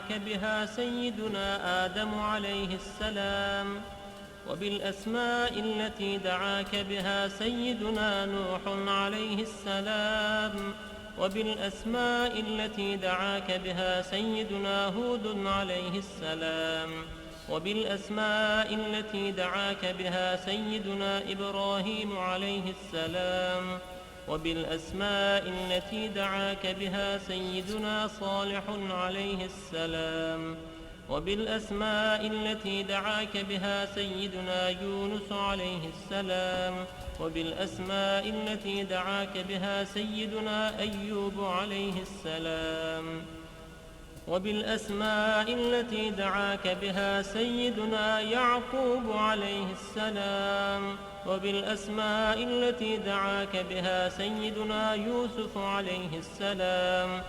بها سيدنا آدم عليه السلام، وبالأسماء التي دعاك بها سيدنا نوح عليه السلام، وبالأسماء التي دعاك بها سيدنا هود عليه السلام، وبالأسماء التي دعاك بها سيدنا إبراهيم عليه السلام، وبالأسماء التي دعاك بها سيدنا صالح عليه السلام، وبالأسماء التي دعاك بها سيدنا يونس عليه السلام، وبالأسماء التي دعاك بها سيدنا أيوب عليه السلام، وبالأسماء التي دعاك بها سيدنا يعقوب عليه السلام، وبالأسماء التي دعاك بها سيدنا يوسف عليه السلام،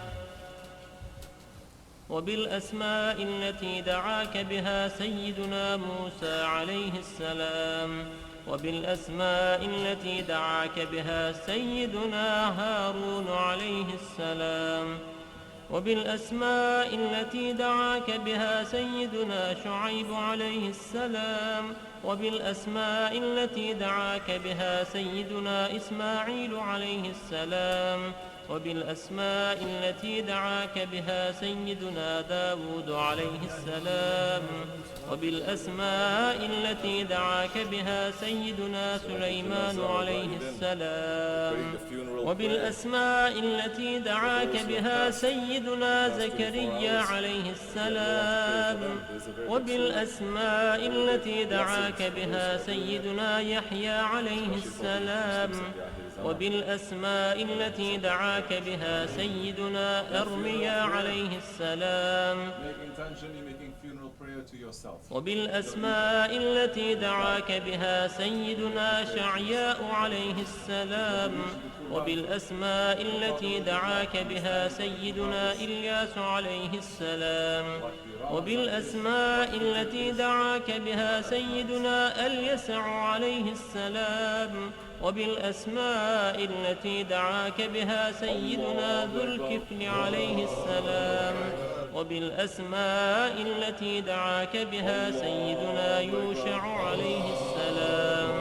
وبالأسماء التي دعاك بها سيدنا موسى عليه السلام، وبالأسماء التي دعاك بها سيدنا هارون عليه السلام، وبالأسماء التي دعاك بها سيدنا شعيب عليه السلام، وبالأسماء التي دعاك بها سيدنا إسماعيل عليه السلام، وبالأسماء التي دعاك بها سيدنا داود عليه السلام، وبالأسماء التي دعاك بها سيدنا سليمان عليه السلام، وبالأسماء التي دعاك بها سيدنا زكريا عليه السلام، وبالأسماء التي دعاك بها سيدنا يحيى عليه السلام، وبالأسماء التي دعاك بها سيدنا أرميا عليه السلام، وبالأسماء التي دعاك بها سيدنا شعياء عليه السلام، وبالأسماء التي دعاك بها سيدنا إلياس عليه السلام، وبالأسماء التي دعاك بها سيدنا اليسع عليه السلام، وبالأسماء التي دعاك بها سيدنا ذو الكفل عليه السلام، وبالأسماء التي دعاك بها سيدنا يوشع عليه السلام،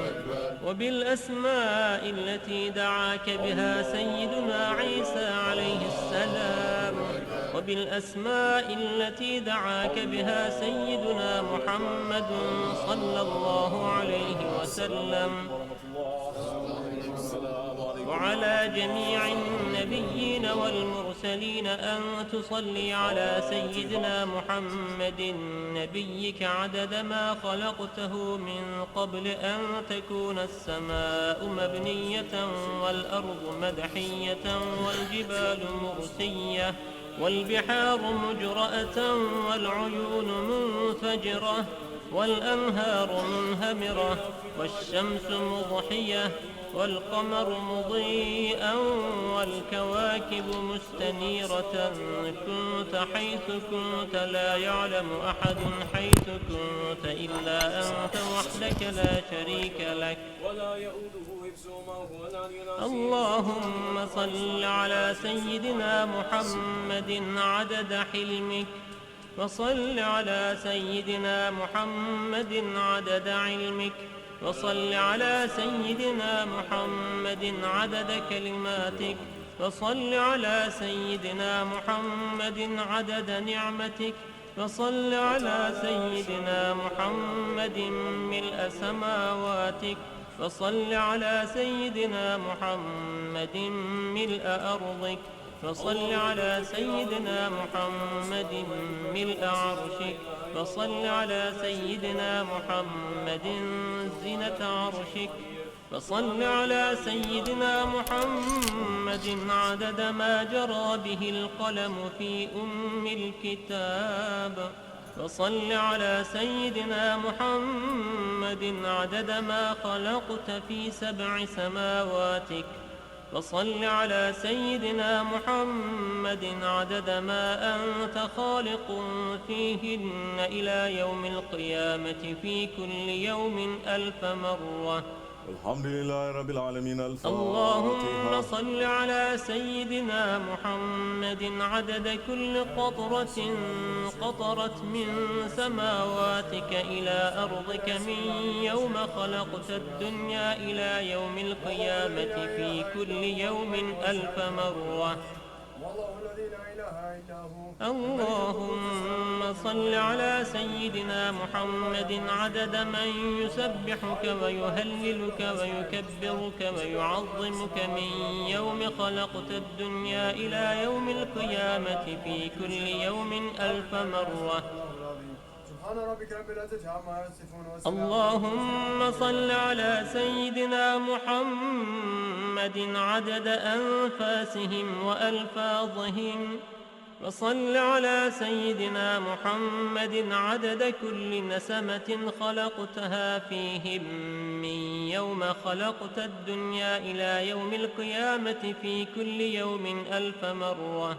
وبالأسماء التي دعاك بها سيدنا عيسى عليه السلام، وبالأسماء التي دعاك بها سيدنا محمد صلى الله عليه وسلم، وعلى جميع النبيين والمرسلين أن تصلي على سيدنا محمد نبيك عدد ما خلقته من قبل أن تكون السماء مبنية والأرض مدحية والجبال مرسية والبحار مجرأة والعيون منفجرة والأنهار منهمرة والشمس مضحية والقمر مضيئا والكواكب مستنيرة، كنت حيث كنت لا يعلم أحد حيث كنت إلا أنت وحدك لا شريك لك، اللهم صل على سيدنا محمد عدد حلمك، وصل على سيدنا محمد عدد علمك، وصل على سيدنا محمد عدد كلماتك، وصل على سيدنا محمد عدد نعمتك، وصل على سيدنا محمد ملء سماواتك، وصل على سيدنا محمد ملء أرضك، وصل على سيدنا محمد ملء عرشك، وصل على سيدنا محمد زينة عرشك، وصل على سيدنا محمد عدد ما جرى به القلم في الكتاب، وصل على سيدنا محمد عدد ما خلقت في 7 سماواتك، وصل على سيدنا محمد عدد ما أنت خالق فيهن إلى يوم القيامة في كل يوم 1000 مرة، الحمد لله رب العالمين. اللهم الفاتحة. صل على سيدنا محمد عدد كل قطرة قطرت من سماواتك إلى أرضك من يوم خلقت الدنيا إلى يوم القيامة في كل يوم 1000 مرة. اللهم صل على سيدنا محمد عدد من يسبحك ويهللك ويكبرك ويعظمك من يوم خلقت الدنيا إلى يوم القيامة في كل يوم 1000 مرة. اللهم صل على سيدنا محمد عدد أنفاسهم وألفاظهم، وصل على سيدنا محمد عدد كل نسمة خلقتها فيهم من يوم خلقت الدنيا إلى يوم القيامة في كل يوم 1000 مرة.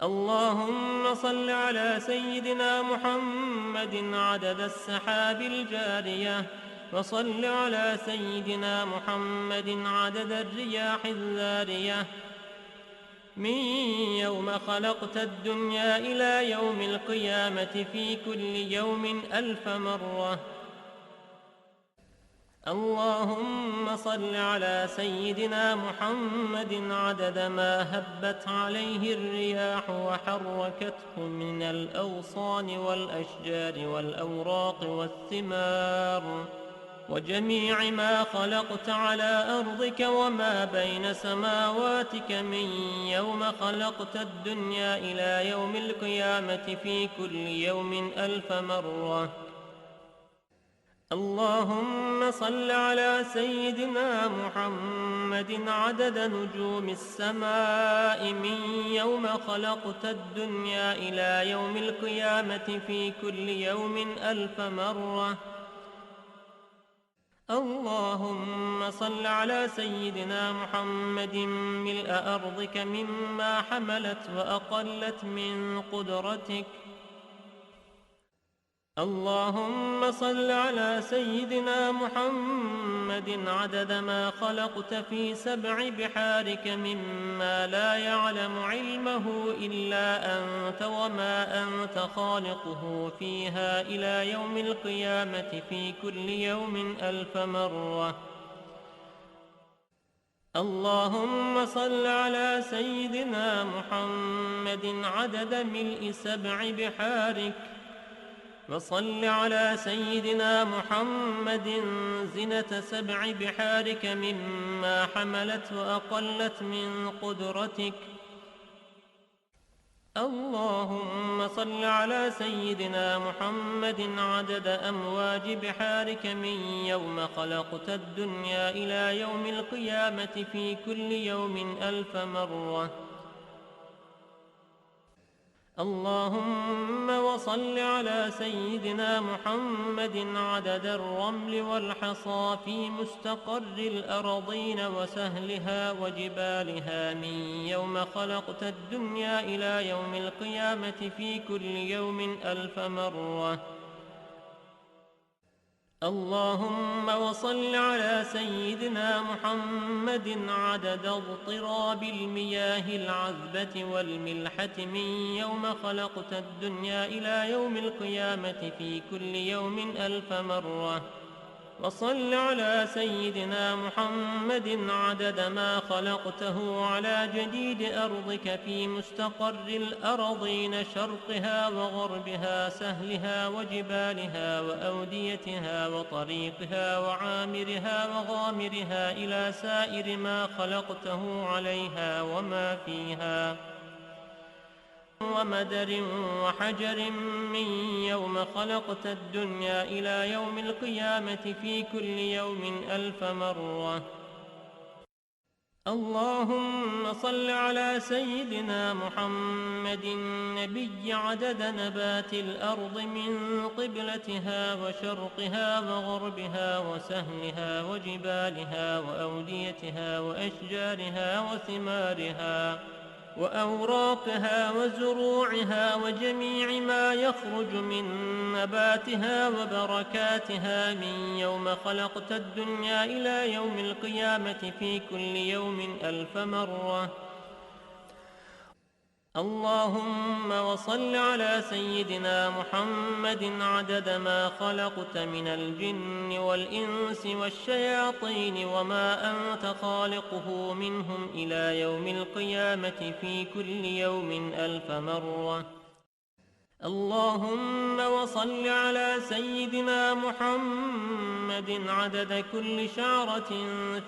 اللهم صل على سيدنا محمد عدد السحاب الجارية، وصل على سيدنا محمد عدد الرياح الذارية من يوم خلقت الدنيا إلى يوم القيامة في كل يوم 1000 مرة. اللهم صل على سيدنا محمد عدد ما هبت عليه الرياح وحركته من الأغصان والأشجار والأوراق والثمار وجميع ما خلقت على أرضك وما بين سماواتك من يوم خلقت الدنيا إلى يوم القيامة في كل يوم 1000 مرة. اللهم صل على سيدنا محمد عدد نجوم السماء من يوم خلقت الدنيا إلى يوم القيامة في كل يوم 1000 مرة. اللهم صل على سيدنا محمد ملء أرضك مما حملت وأقلت من قدرتك. اللهم صل على سيدنا محمد عدد ما خلقت في 7 بحارك مما لا يعلم علمه إلا أنت وما أنت خالقه فيها إلى يوم القيامة في كل يوم 1000 مرة. اللهم صل على سيدنا محمد عدد ملء 7 بحارك، وصل على سيدنا محمد زنة 7 بحارك مما حملت وأقلت من قدرتك. اللهم صل على سيدنا محمد عدد أمواج بحارك من يوم خلقت الدنيا إلى يوم القيامة في كل يوم 1000 مرة. اللهم وصل على سيدنا محمد عدد الرمل والحصى في مستقر الأرضين وسهلها وجبالها من يوم خلقت الدنيا إلى يوم القيامة في كل يوم 1000 مرة. اللهم وصل على سيدنا محمد عدد اضطراب المياه العذبة والملحة من يوم خلقت الدنيا إلى يوم القيامة في كل يوم 1000 مرة. وصل على سيدنا محمد عدد ما خلقته على جديد أرضك في مستقر الأرضين شرقها وغربها سهلها وجبالها وأوديتها وطريقها وعامرها وغامرها إلى سائر ما خلقته عليها وما فيها ومدر وحجر من يوم خلقت الدنيا إلى يوم القيامة في كل يوم 1000 مرة. اللهم صل على سيدنا محمد النبي عدد نبات الأرض من قبلتها وشرقها وغربها وسهلها وجبالها وأوديتها وأشجارها وثمارها وأوراقها وزروعها وجميع ما يخرج من نباتها وبركاتها من يوم خلقت الدنيا إلى يوم القيامة في كل يوم 1000 مرة. اللهم وصل على سيدنا محمد عدد ما خلقت من الجن والإنس والشياطين وما أنت خالقه منهم إلى يوم القيامة في كل يوم 1000 مرة. اللهم وصل على سيدنا محمد عدد كل شعرة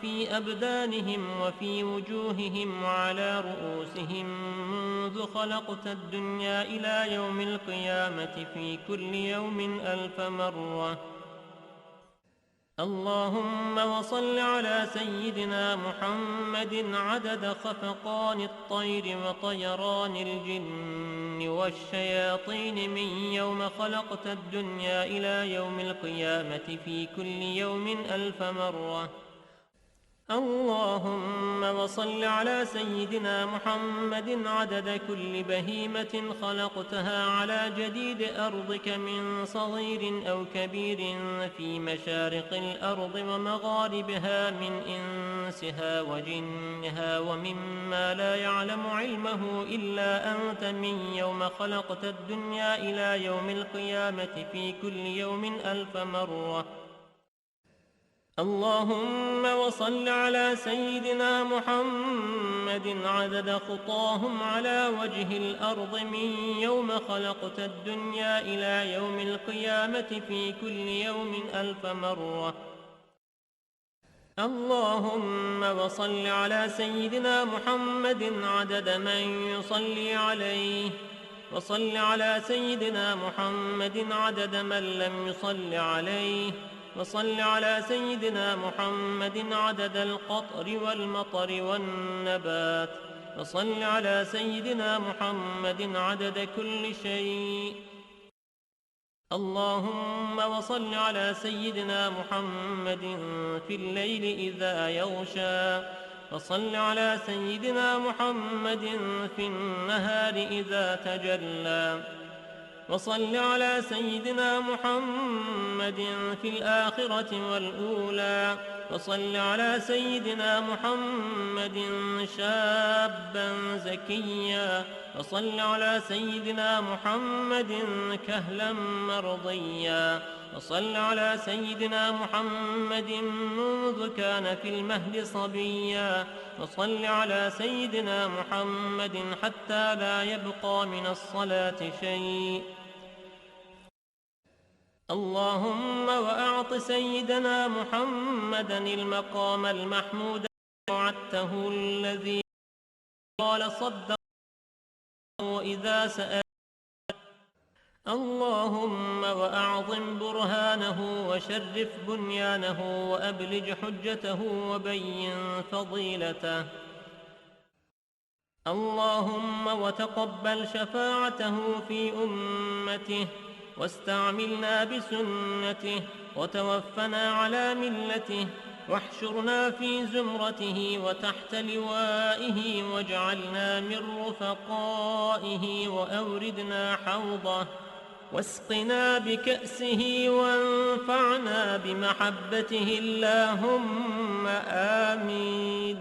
في أبدانهم وفي وجوههم وعلى رؤوسهم منذ خلقت الدنيا إلى يوم القيامة في كل يوم 1000 مرة. اللهم وصل على سيدنا محمد عدد خفقان الطير وطيران الجن والشياطين من يوم خلقت الدنيا إلى يوم القيامة في كل يوم 1000 مرة. اللهم وصل على سيدنا محمد عدد كل بهيمة خلقتها على جديد أرضك من صغير أو كبير في مشارق الأرض ومغاربها من إنسها وجنها ومما لا يعلم علمه إلا أنت من يوم خلقت الدنيا إلى يوم القيامة في كل يوم 1000 مرة. اللهم وصل على سيدنا محمد عدد خطاهم على وجه الأرض من يوم خلقت الدنيا إلى يوم القيامة في كل يوم 1000 مرة. اللهم وصل على سيدنا محمد عدد من يصلي عليه، وصل على سيدنا محمد عدد من لم يصل عليه، وصل على سيدنا محمد عدد القطر والمطر والنبات، وصل على سيدنا محمد عدد كل شيء. اللهم وصل على سيدنا محمد في الليل إذا يغشى، وصل على سيدنا محمد في النهار إذا تجلى، وصل على سيدنا محمد في الآخرة والأولى، وصل على سيدنا محمد شابا زكيا، وصل على سيدنا محمد كهلا مرضيا، وصل على سيدنا محمد منذ كان في المهد صبيا، وصل على سيدنا محمد حتى لا يبقى من الصلاة شيء. اللهم وأعط سيدنا محمدا المقام المحمود وعدته الذي قال صدق إذا سأل. اللهم وأعظم برهانه وشرف بنيانه وأبلج حجته وبين فضيلته. اللهم وتقبل شفاعته في أمته، واستعملنا بسنته، وتوفنا على ملته، واحشرنا في زمرته وتحت لوائه، واجعلنا من رفقائه، وأوردنا حوضه، واسقنا بكأسه، وانفعنا بمحبته، اللهم آمين.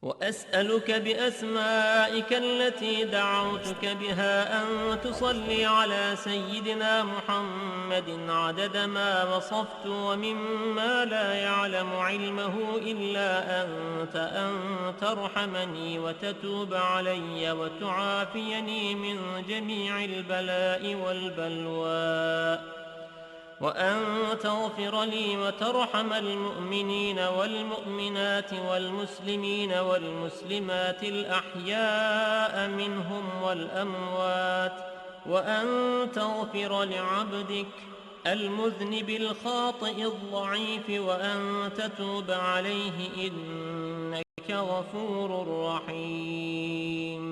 وأسألك بأسمائك التي دعوتك بها أن تصلي على سيدنا محمد عدد ما وصفت ومما لا يعلم علمه إلا أنت، أن ترحمني وتتوب علي وتعافيني من جميع البلاء والبلوى، وأن تغفر لي وترحم المؤمنين والمؤمنات والمسلمين والمسلمات الأحياء منهم والأموات، وأن تغفر لعبدك المذنب الخاطئ الضعيف، وأن تتوب عليه إنك غفور رحيم.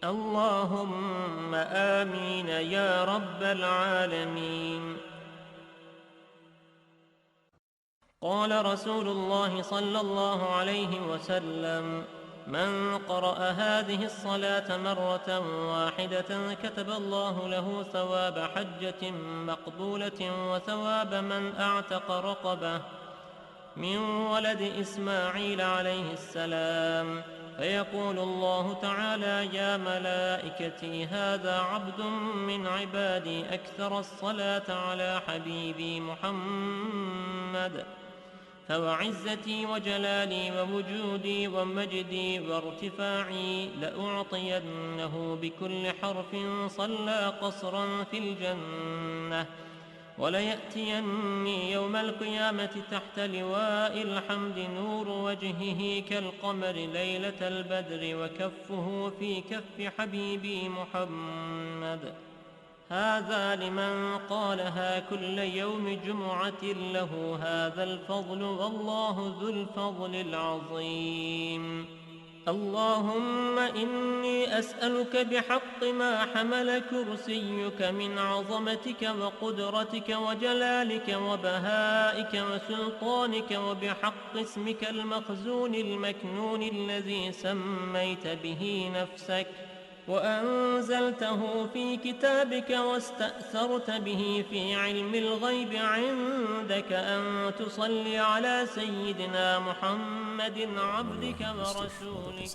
اللهم آمين يا رب العالمين. قال رسول الله صلى الله عليه وسلم: من قرأ هذه الصلاة مرة واحدة كتب الله له ثواب حجة مقبولة وثواب من أعتق رقبة من ولد إسماعيل عليه السلام. فيقول الله تعالى: يا ملائكتي هذا عبد من عبادي أكثر الصلاة على حبيبي محمد، فوعزتي وجلالي ووجودي ومجدي وارتفاعي لأعطينه بكل حرف صلى قصرا في الجنة، وليأتيني يوم القيامة تحت لواء الحمد نور وجهه كالقمر ليلة البدر وكفه في كف حبيبي محمد. هذا لمن قالها كل يوم جمعة له هذا الفضل، والله ذو الفضل العظيم. اللهم إني أسألك بحق ما حمل كرسيك من عظمتك وقدرتك وجلالك وبهائك وسلطانك، وبحق اسمك المخزون المكنون الذي سميت به نفسك وأنزلته في كتابك واستأثرت به في علم الغيب عندك، أن تصلي على سيدنا محمد عبدك ورسولك.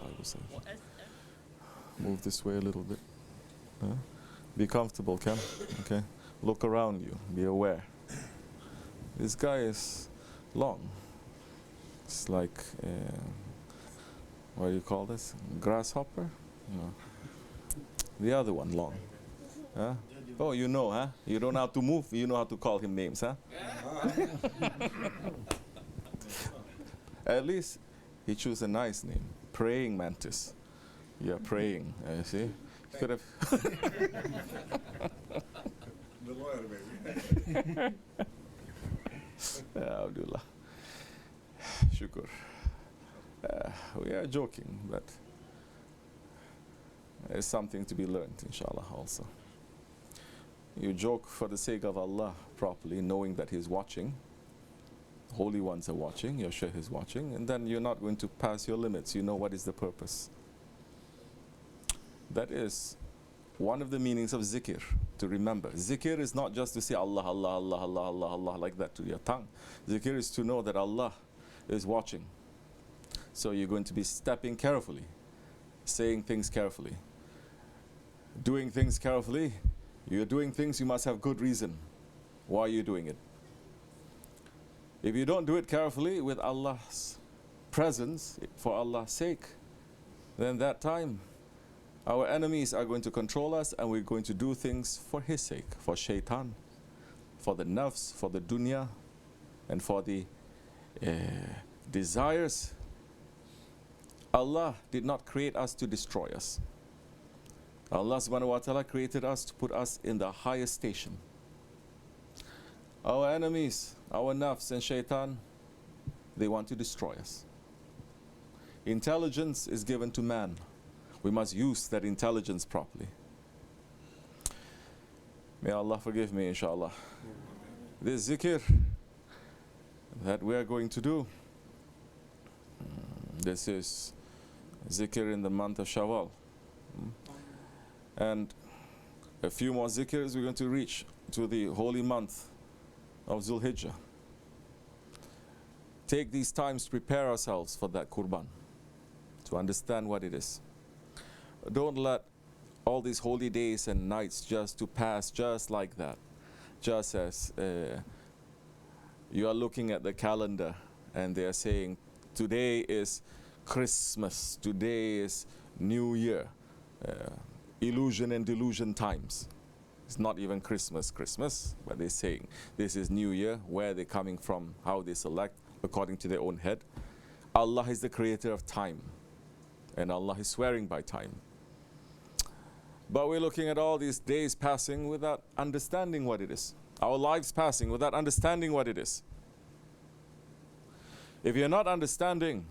Move this way a little bit. Be comfortable, Cam. Okay. Look around you. Be aware. This guy is long. It's like, what do you call this? Grasshopper? No. The other one long. Huh? Oh, you know, huh? You don't know how to move, you know how to call him names, huh? At least he chose a nice name. Praying mantis. Yeah, praying. You see? You could have. The lawyer, baby. Abdullah. Shukr. We are joking, but there's something to be learned, inshallah, also. You joke for the sake of Allah properly, knowing that He's watching. Holy ones are watching, your Shaykh is watching, and then you're not going to pass your limits. You know what is the purpose. That is one of the meanings of zikr, to remember. Zikr is not just to say Allah, Allah, Allah, Allah, Allah, Allah, like that to your tongue. Zikr is to know that Allah is watching. So you're going to be stepping carefully, saying things carefully, doing things carefully. You're doing things, you must have good reason why you're doing it. If you don't do it carefully with Allah's presence, for Allah's sake, then that time our enemies are going to control us, and we're going to do things for His sake, for shaitan, for the nafs, for the dunya, and for the desires. Allah did not create us to destroy us. Allah subhanahu wa ta'ala created us to put us in the highest station. Our enemies, our nafs and shaitan, they want to destroy us. Intelligence is given to man. We must use that intelligence properly. May Allah forgive me, inshallah. This zikr that we are going to do, this is zikr in the month of Shawwal. And a few more zikrs we're going to reach to the holy month of Zulhijjah. Take these times to prepare ourselves for that Qurban, to understand what it is. Don't let all these holy days and nights just to pass just like that. Just as you are looking at the calendar and they are saying, today is Christmas, today is New Year. Illusion and delusion times. It's not even Christmas, but they're saying this is New Year. Where they're coming from, how they select according to their own head. Allah is the creator of time, and Allah is swearing by time. But we're looking at all these days passing without understanding what it is. Our lives passing without understanding what it is. If you're not understanding,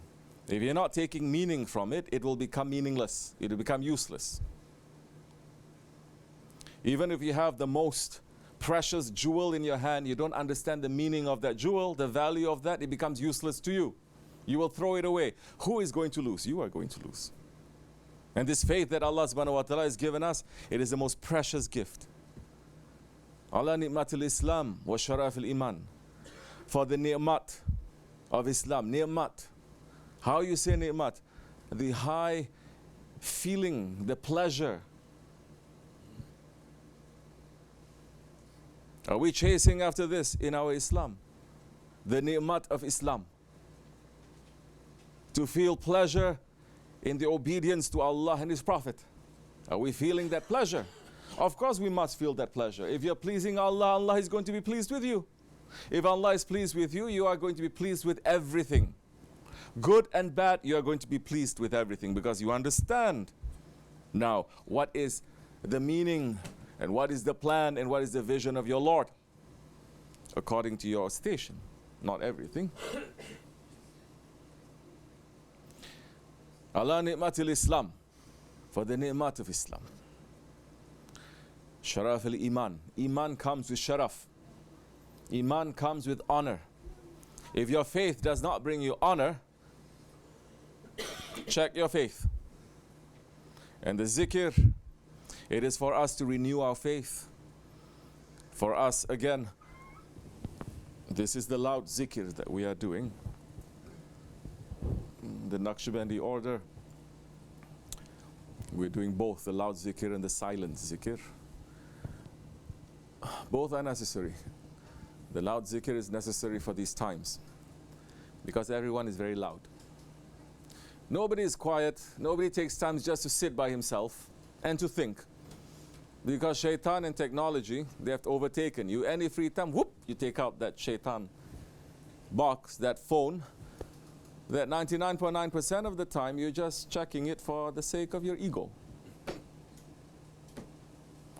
if you're not taking meaning from it, it will become meaningless. It will become useless. Even if you have the most precious jewel in your hand, you don't understand the meaning of that jewel, the value of that, it becomes useless to you. You will throw it away. Who is going to lose? You are going to lose. And this faith that Allah subhanahu wa ta'ala has given us, it is the most precious gift. Allah ni'matul Islam wa sharaf al-iman. For the ni'mat of Islam, ni'mat. How you say ni'mat? The high feeling, the pleasure. Are we chasing after this in our Islam? The ni'mat of Islam. To feel pleasure in the obedience to Allah and His Prophet. Are we feeling that pleasure? Of course we must feel that pleasure. If you're pleasing Allah, Allah is going to be pleased with you. If Allah is pleased with you, you are going to be pleased with everything. Good and bad, you are going to be pleased with everything because you understand now what is the meaning and what is the plan and what is the vision of your Lord according to your station. Not everything. Allah ni'matil Islam, for the ni'mat of Islam. Sharaf al-iman. Iman comes with sharaf. Iman comes with honor. If your faith does not bring you honor, check your faith. And the zikr, it is for us to renew our faith. For us, again, this is the loud zikr that we are doing. The Nakshibendi order, we're doing both the loud zikr and the silent zikr. Both are necessary. The loud zikr is necessary for these times because everyone is very loud. Nobody is quiet. Nobody takes time just to sit by himself and to think. Because shaitan and technology, they have overtaken you. Any free time, whoop, you take out that shaitan box, that phone, that 99.9% of the time you're just checking it for the sake of your ego.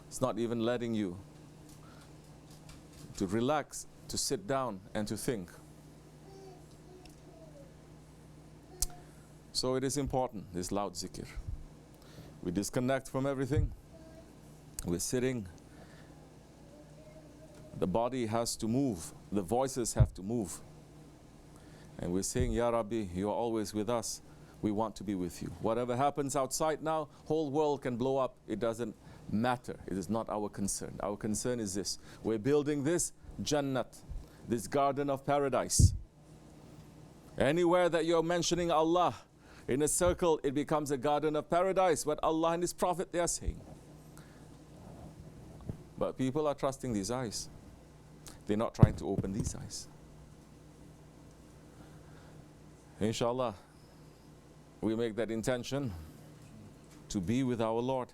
It's not even letting you to relax, to sit down and to think. So it is important, this loud zikr. We disconnect from everything. We're sitting. The body has to move. The voices have to move. And we're saying, Ya Rabbi, you are always with us. We want to be with you. Whatever happens outside now, whole world can blow up. It doesn't matter. It is not our concern. Our concern is this. We're building this Jannat, this garden of paradise. Anywhere that you're mentioning Allah, in a circle, it becomes a garden of paradise. What Allah and His Prophet, they are saying. But people are trusting these eyes. They're not trying to open these eyes. Inshallah, we make that intention to be with our Lord.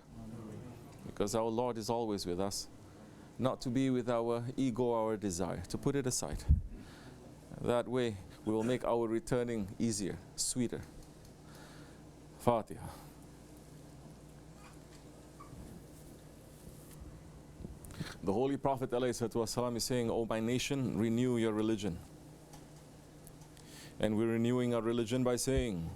Because our Lord is always with us. Not to be with our ego, our desire. To put it aside. That way, we will make our returning easier, sweeter. Fatiha. The Holy Prophet ﷺ is saying, "O my nation, renew your religion." And we're renewing our religion by saying,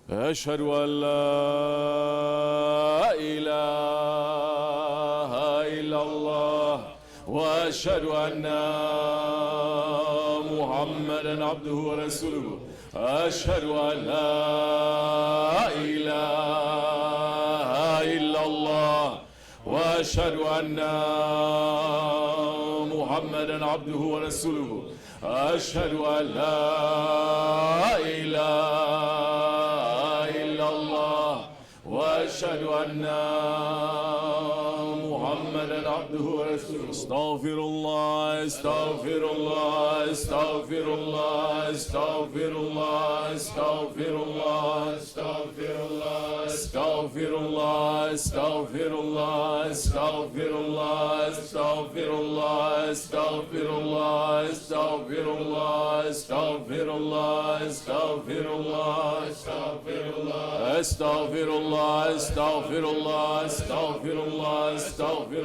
Ashhadu an la ilaha illallah wa ashhadu anna Muhammadan abduhu wa rasuluhu. Ashhadu an la ilaha illallah wa ashhadu anna Muhammadan abduhu wa rasuluhu. أشهد أن لا إله إلا الله وأشهد أن محمدا عبده ورسوله استغفر الله استغفر الله استغفر الله استغفر الله استغفر الله استغفر الله استغفر الله استغفر الله استغفر الله استغفر الله استغفر الله استغفر الله استغفر الله استغفر الله استغفر الله استغفر الله استغفر الله استغفر الله استغفر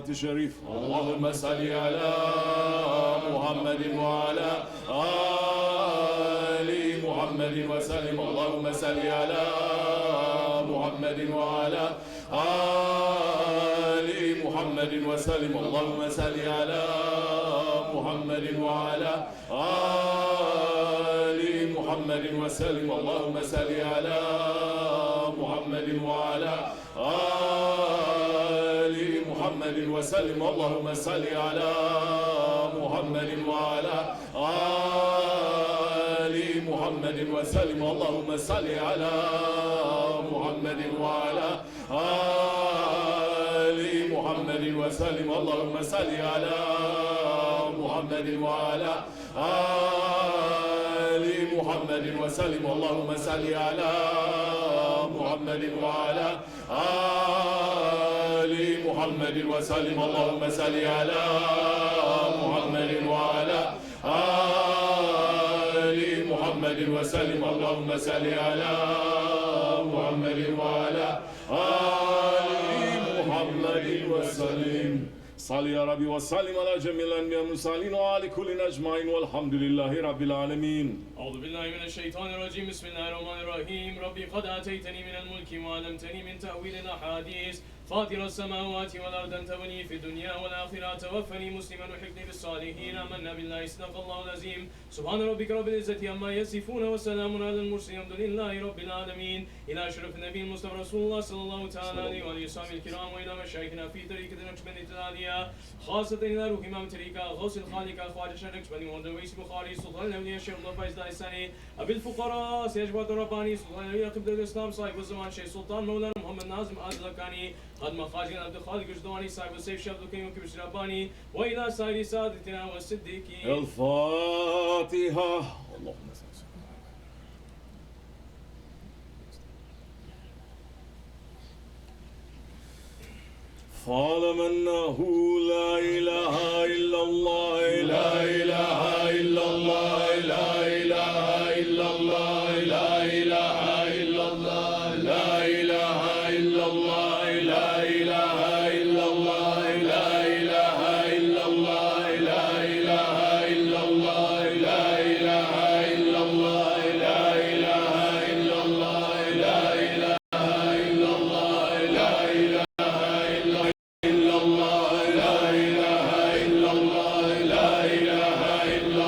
الصلوات الشريف. اللهم صل على محمد وعلى آل محمد وسلم. اللهم صل على محمد وعلى آل محمد وسلم. اللهم صل على محمد وعلى آل محمد وسلم. اللهم صل على محمد وعلى آل محمد وسلم. اللهم صل على محمد وعلى آل محمد وسلم. اللهم صل على محمد وعلى آل محمد وسلم. اللهم صل على محمد وعلى آل محمد وسلم. اللهم صل على محمد وعلى آل محمد وسلم. اللهم صل على محمد وعلى آل محمد وسلم. اللهم صل على محمد وعلى آل محمد وسلم. صل يا ربي وسلم على جميع الأنبياء والمرسلين وعلى كل أجمعين والحمد لله رب العالمين. أعوذ بالله من الشيطان الرجيم. بسم الله الرحمن الرحيم. ربي قد آتيتني من الملك وعلمتني من تأويل الأحاديث فاطر السماوات والأرض أنت ولي في الدنيا والآخرة توفني مسلما وحقني بالصالحين. آمنا بالله صدق الله العظيم. سبحان ربك رب العزة عما يصفون وسلام على المرسلين الحمد لله رب العالمين. إلى أشرف النبي المصطفى رسول الله صلى الله تعالى عليه وآله وصحبه الكرام وإلى مشايخنا في طريقة النقشبندي التالية خاصة إلى روح إمام طريقة غوث الخالق خواجة النقشبندي محمد ويس بخاري سلطان الأولياء الشيخ الله فايز دايساني أبي الفقراء سيجبات الرباني سلطان الأولياء قبلة الإسلام صاحب الزمان شيخ سلطان مولانا محمد ناظم الحكاني خادم خواجة عبدالخالق الجدواني صاحب السيف شيخ عبدالكريم وكبرسي رباني وإلى سائر سادتنا والصديقين. الفاتحة. اللهم صل. فاعلم أنه لا إله إلا الله لا إله إلا الله لا إله إلا الله لا إله إلا الله لا إله إلا الله لا إله إلا الله لا إله إلا الله لا إله إلا الله لا إله إلا الله لا إله إلا الله لا إله إلا الله لا إله إلا الله لا إله إلا الله لا إله إلا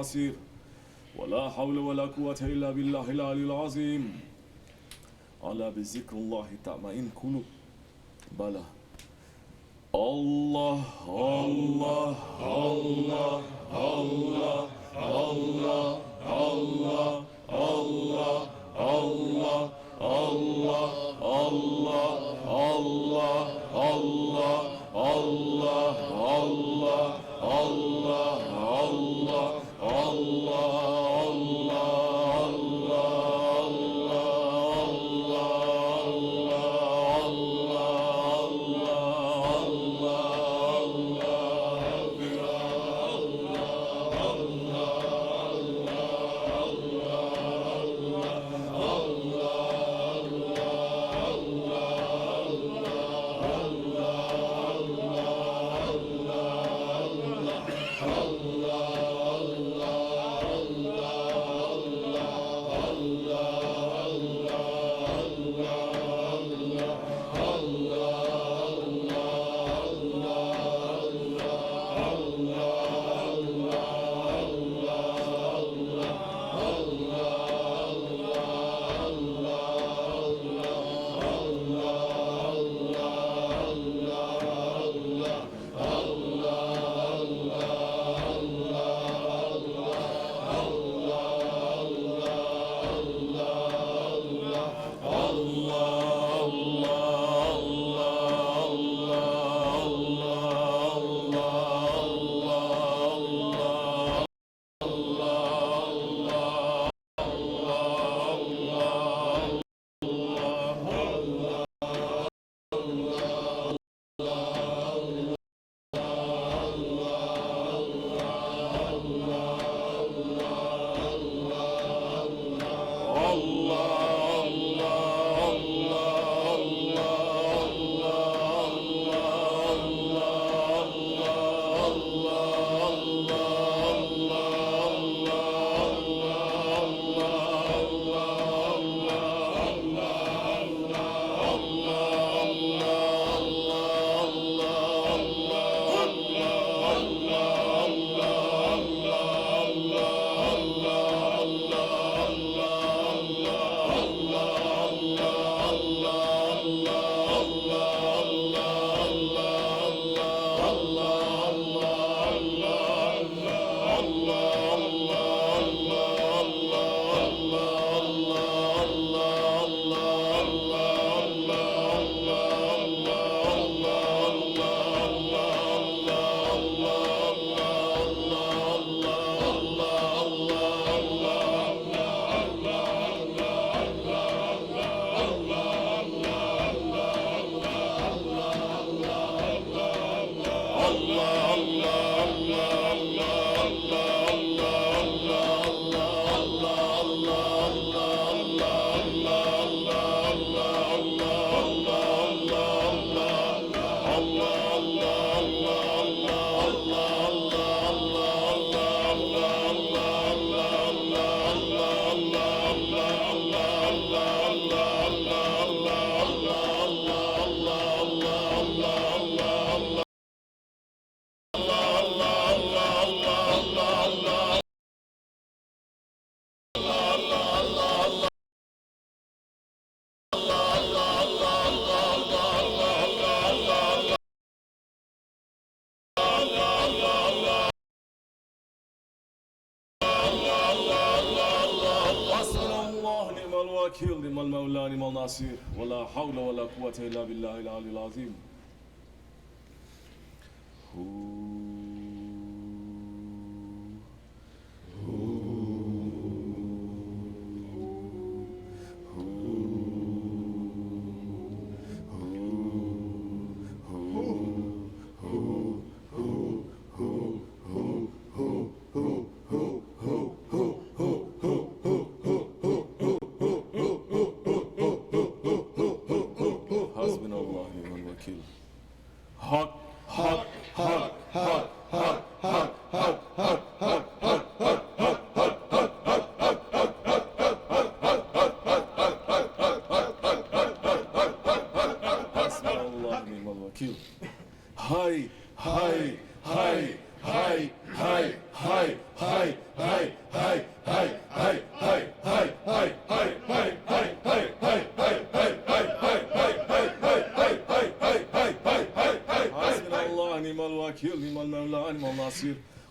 النصير ولا حول ولا قوة إلا بالله العلي العظيم ألا بذكر الله تطمئن قلوب بلى الله الله الله الله الله الله الله الله الله الله الله الله الله الله الله الله الوكيل نعم المولى نعم النصير ولا حول ولا قوة إلا بالله العلي العظيم.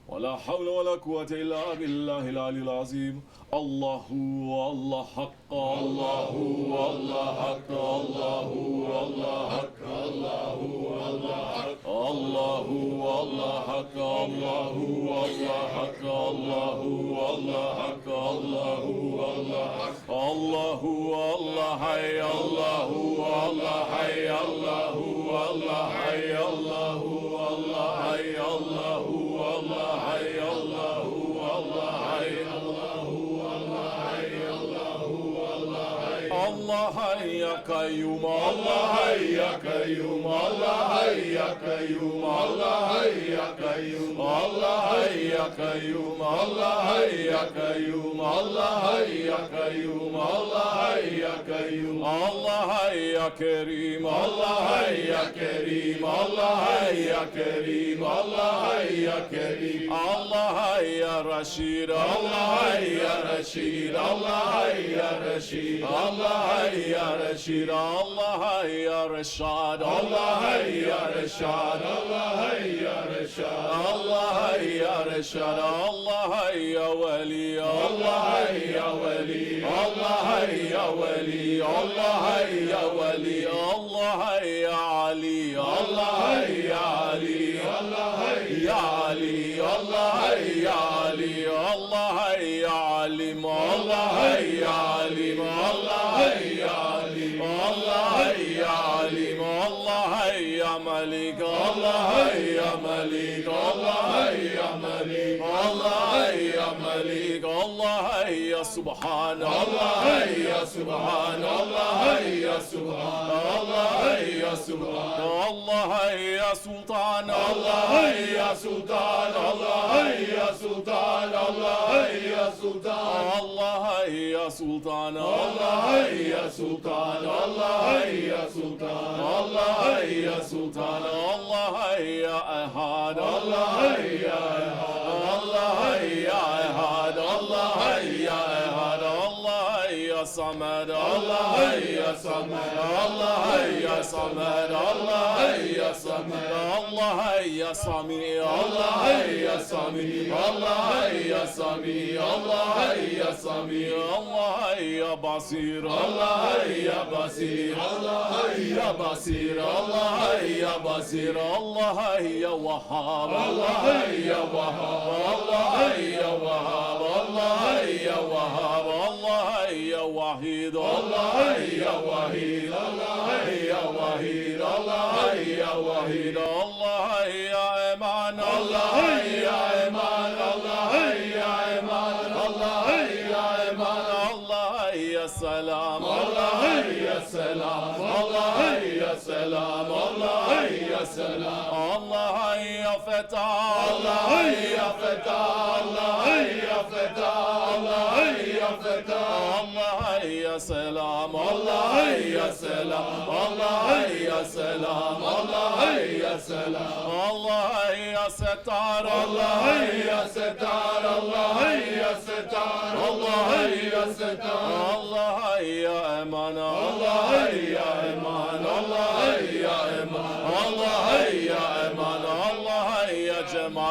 ولا حول ولا قوة إلا بالله العلي العظيم. الله والله حق الله والله حق الله والله حق الله والله حق الله والله حق الله والله حق الله والله حق الله والله حق الله والله حي الله والله حي الله والله حي الله والله حي الله والله حي الله والله حي الله والله حي الله والله حي الله حي يا قيوم الله حي يا قيوم الله حي يا قيوم الله حي يا قيوم الله حي يا قيوم الله حي يا قيوم الله حي يا قيوم الله حي يا قيوم الله حي يا كريم الله حي يا كريم الله حي يا كريم الله حي يا كريم الله حي يا رشيد الله حي يا رشيد الله حي يا رشيد الله حي يا رشيد الله حي يا رشاد الله حي يا رشاد الله حي يا رشاد الله حي يا رشاد الله حي يا ولي الله حي يا ولي الله حي يا ولي الله حي يا ولي الله حي يا علي الله حي يا علي الله حي يا علي الله حي يا علي الله حي يا عليم الله حي يا عليم الله حي يا عليم الله حي يا عليم الله حي يا ملك الله حي يا ملك الله حي يا ملك الله حي يا ملك الله حي يا سبحان الله حي يا سبحان الله حي يا سبحان الله حي يا سبحان الله حي يا سلطان الله حي يا سلطان الله حي يا سلطان الله حي يا سلطان الله حي يا سلطان الله حي يا سلطان الله حي يا سلطان الله حي يا سلطان الله حي يا أحد الله حي يا أحد الله حي يا أحد الله حي يا أحد الله حي يا صمد الله حي يا صمد الله حي يا صمد الله حي يا صمد الله حي يا سميع الله حي يا سميع الله حي يا سميع الله حي يا سميع الله حي يا بصير الله حي يا بصير الله حي يا بصير الله حي يا بصير الله حي يا وهاب الله حي يا وهاب الله حي يا وهاب الله حي يا وهاب الله حي يا وحيد الله حي يا وحيد الله حي يا وحيد الله حي يا وحيد الله حي يا ايمان الله حي يا ايمان الله حي يا ايمان الله حي يا ايمان الله حي يا سلام الله حي يا سلام الله حي يا سلام الله حي يا سلام الله حي يا فتح الله حي يا فتح الله حي يا فتح الله حي يا فتح الله حي يا سلام الله حي يا سلام الله حي يا سلام الله حي يا سلام الله حي يا ستار الله حي يا ستار الله حي يا ستار الله حي يا ستار الله حي يا امان الله حي يا امان الله حي يا امان الله حي يا امان الله حي يا جمال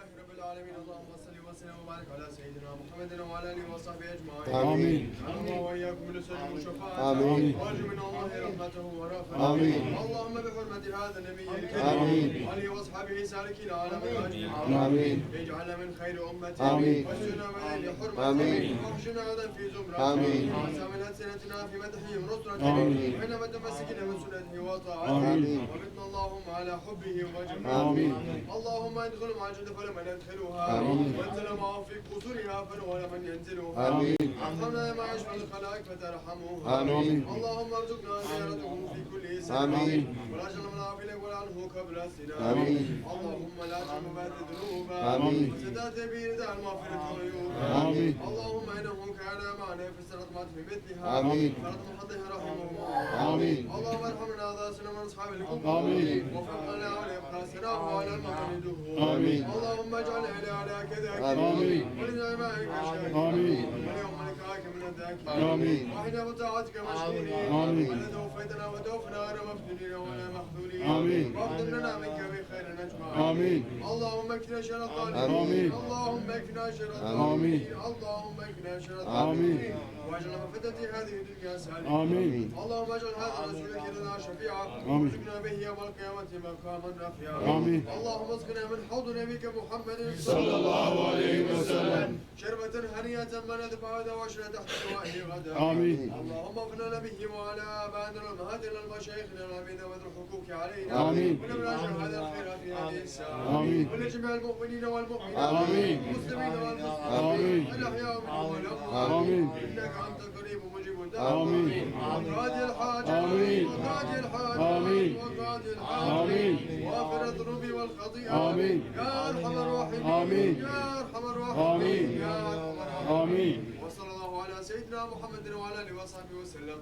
لله رب العالمين. اللهم صل وسلم وبارك على سيدنا محمد وعلى اله وصحبه اجمعين. آمين. اللهم واياكم بالسلم والشفاعه. آمين. وارجو من الله رحمته ورافته. آمين. اللهم بحرمه هذا النبي الكريم آمين. وآله واصحابه سالكين على منهجهم. آمين. اجعلنا من خير امته. آمين. واسلنا لحرمته. آمين. واحشنا غدا في زمرته. آمين. وسامن ألسنتنا في مدحه ونصرته. آمين. وإنما متمسكين بسنته وطاعته. آمين. ومتنا اللهم على حبه وجماله. آمين. اللهم ادخل مع الجنة فلمن يدخلها. آمين. وانزل معه في قصورها فلمن ينزلها. آمين. ارحمنا ما يشفى الخلائق فترحموها. آمين. اللهم ارزقنا زيارته في كل سنة. آمين. ولا جلمنا في الأول عنه قبل السنة. آمين. اللهم لا تمبات ذنوبا. آمين. وسدات برداء المغفرة والعيوب. آمين. اللهم انه كان معنا في السنوات في مثلها. آمين. فرد محضه رحمه الله. آمين. اللهم ارحمنا ذا سنة من اصحاب الكفر. آمين. وفقنا على إخلاصنا وعلى المغرب. آمين. اللهم اجعل على كذا. آمين. ولنعمائك شاكرين. آمين. وليوم لقائك من الذاكرين. آمين. وحين بطاعتك مشكورين. آمين. ولا توفيتنا وتوفنا غير مفتونين ولا مخذولين. آمين. واقدم لنا منك بخير نجمع. آمين. اللهم اكفنا شر الظالمين. آمين. اللهم اكفنا شر آمين. الظالمين. اللهم اكفنا شر الظالمين. آمين. واجعل مفتتي هذه الدنيا سالمة. آمين. اللهم اجعل هذا رسولك لنا شفيعا. آمين. وارزقنا به يوم القيامة مقاما رفيعا. آمين. اللهم اسقنا من حوض نبيك محمد صلى الله عليه وسلم. شربة هنيئة من بعد واشرا تحت سوائه غدا. آمين. اللهم اغفر لنا به وعلى آبائنا والمهاتنا والمشايخنا والعبيد وذي الحقوق علينا. آمين. ولمن أجر هذا الخير في هذه الساعة. آمين. ولجميع المؤمنين والمؤمنات. آمين. المسلمين والمسلمين. آمين. الأحياء منهم والأموات. آمين. إنك أنت قريب مجيب الدعوات. آمين. وقاضي الحاجات. آمين. وقاضي الحاجات. آمين. وقاضي آمين. الحاجات. وغافر الذنوب والخطيئات. آمين. يا أرحم الراحمين. آمين. يا أرحم آمين. الراحمين. يا أرحم الراحمين. آمين. وصلى الله على سيدنا محمد وعلى آله وصحبه وسلم.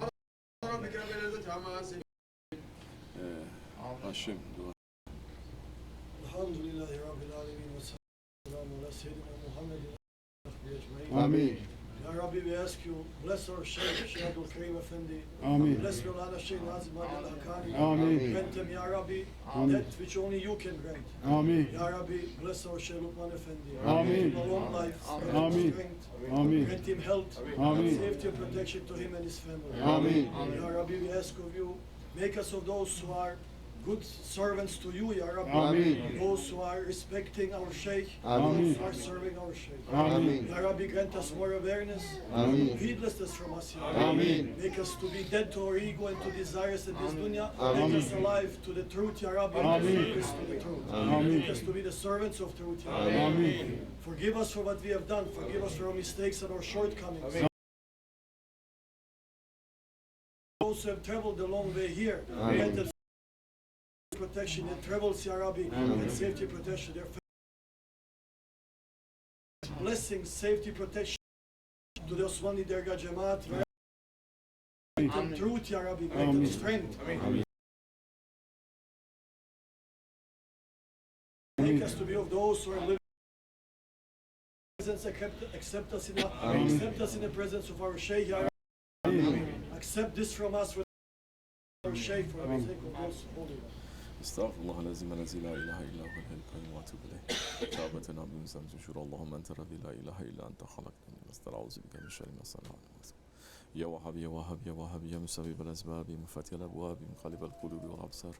ربك رب العزة عما يصفون. Hashim, dua. الحمد لله رب العالمين والسلام على سيدنا محمد وصحبه أجمعين. آمين. Ya Rabbi, we ask you, bless our Shaykh, Abdulkerim Efendi. Amen. Bless Mevlana Shaykh Hakkani. Amen. Grant them, Ya Rabbi, Amen. that which only you can grant. Amen. Ya Rabbi, bless our Shaykh Lokman Efendi. Amen. Grant him a long life, grant Amen. him strength, Amen. grant him health, Amen. safety and protection to him and his family. Amen. Ya Rabbi, we ask of you, make us of those who are good servants to you, Ya Rabbi. Amen. Those who are respecting our Shaykh, Amen. those who are serving our Shaykh. Amen. Ya Rabbi, grant us more awareness, Amen. heedlessness from us, Ya Rabbi. Amen. Make us to be dead to our ego and to desires in this dunya. Amen. Make us alive to the truth, Ya Rabbi, and Amen. service to the truth. Amen. Make us to be the servants of truth, Ya Rabbi. Amen. Forgive us for what we have done. Forgive us for our mistakes and our shortcomings. Those who have traveled the long way here, grant them protection and travels, Ya Rabbi, and safety protection. Their blessings, safety protection to the Osmanli Dergahi Jamaat. Grant them truth, Ya Rabbi, grant them strength. Make us to be of those who are living. Accept us in the presence of our Shaykh, Ya Rabbi. Accept this from us for our Shaykh, for the sake of those holy ones. استغفر الله العظيم الذي لا اله الا هو الحي القيوم واتوب اليه. توبة عبد مسلم شكر اللهم انت الذي لا اله الا انت خلقتني واستعوذ بك من شر ما صنعت. يا وهاب يا وهاب يا وهاب يا مسبب الاسباب مفاتيح الابواب مقلب القلوب والابصار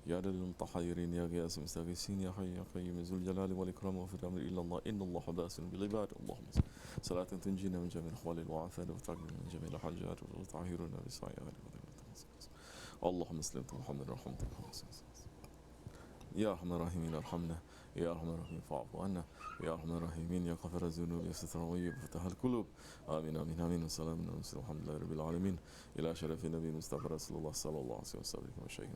يا دليل المتحيرين يا غياث المستغيثين يا حي يا قيوم ذو الجلال والاكرام وفي الامر الا الله ان الله باس بالعباد. اللهم صلاة تنجينا من جميع الاحوال والعافات وتعلمنا من جميع الحاجات وتطهرنا بسعيها. اللهم اسلم محمد رحمتك يا أرحم الراحمين ارحمنا يا أرحم الراحمين فاعف عنا يا أرحم الراحمين يا غافر الذنوب يا ستر الغيوب فتح القلوب. آمين آمين آمين. والسلام على المرسلين والحمد لله رب العالمين. إلى شرف النبي المصطفى رسول الله صلى الله عليه وسلم وشيخ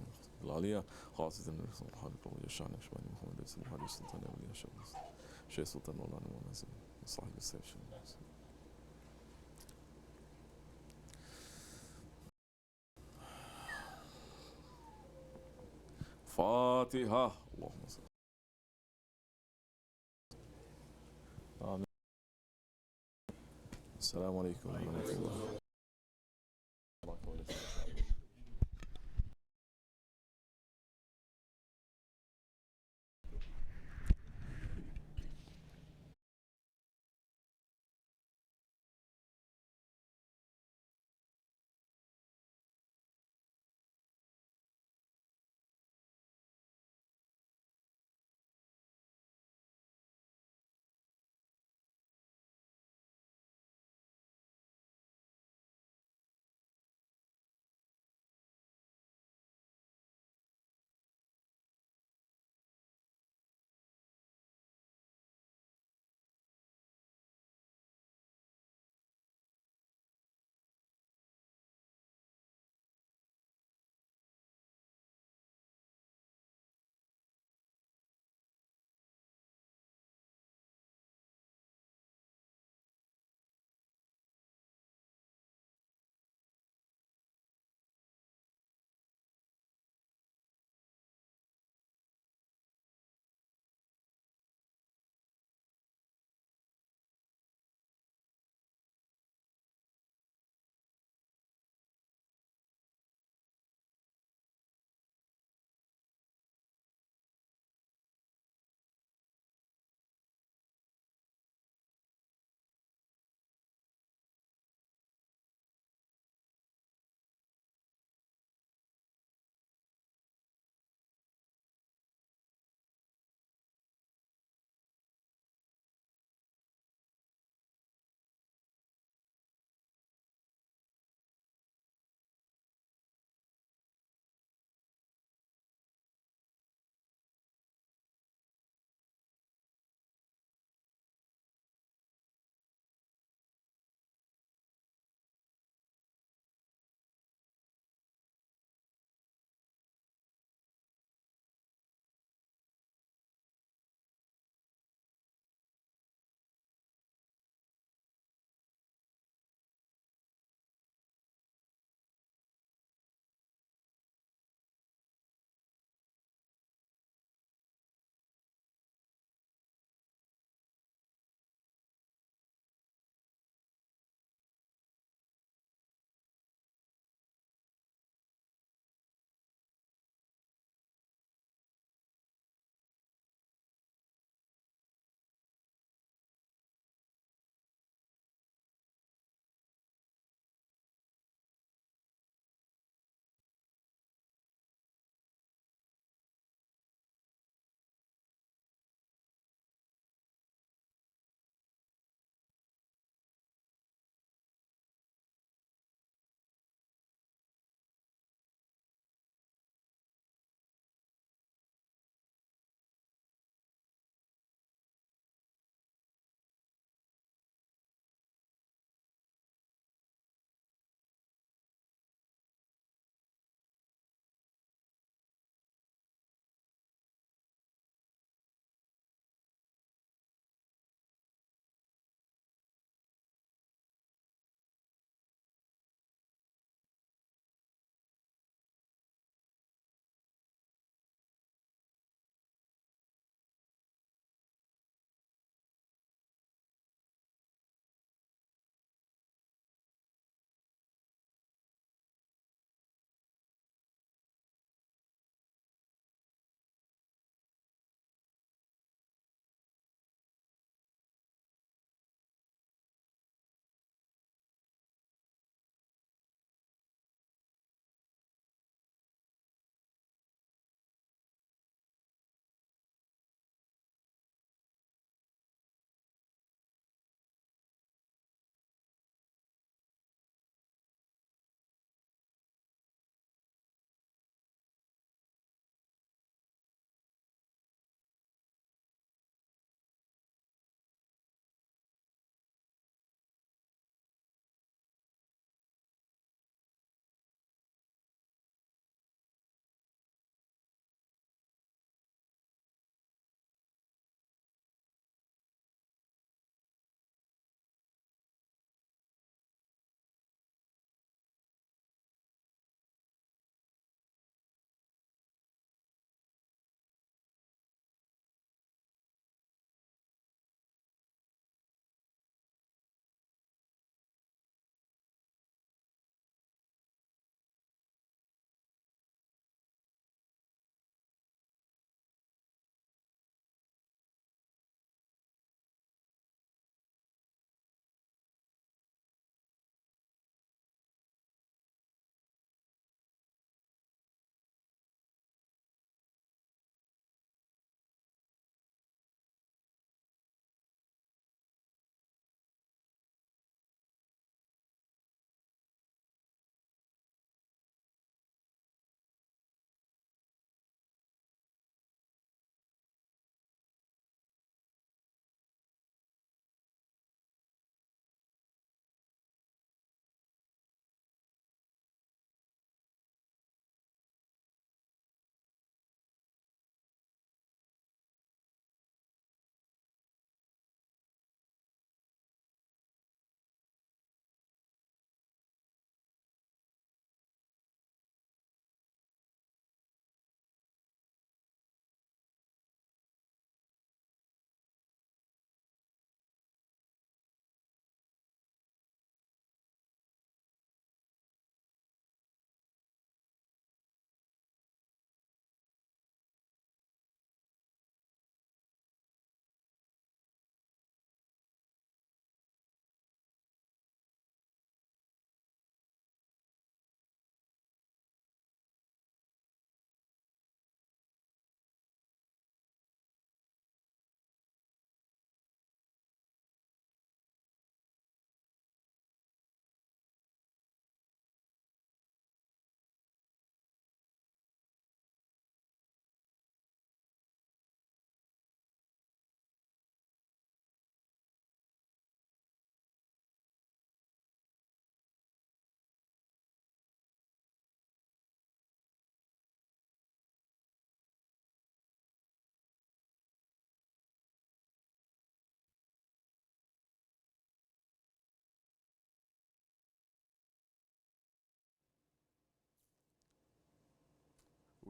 العليا خاصة الرسول الحبيب الله الشان أشباني محمد رسول الله السلطان أولي الشيخ سلطان مولانا مولانا صاحب السيف. فاتحة. اللهم صل. آمين. السلام عليكم ورحمة الله.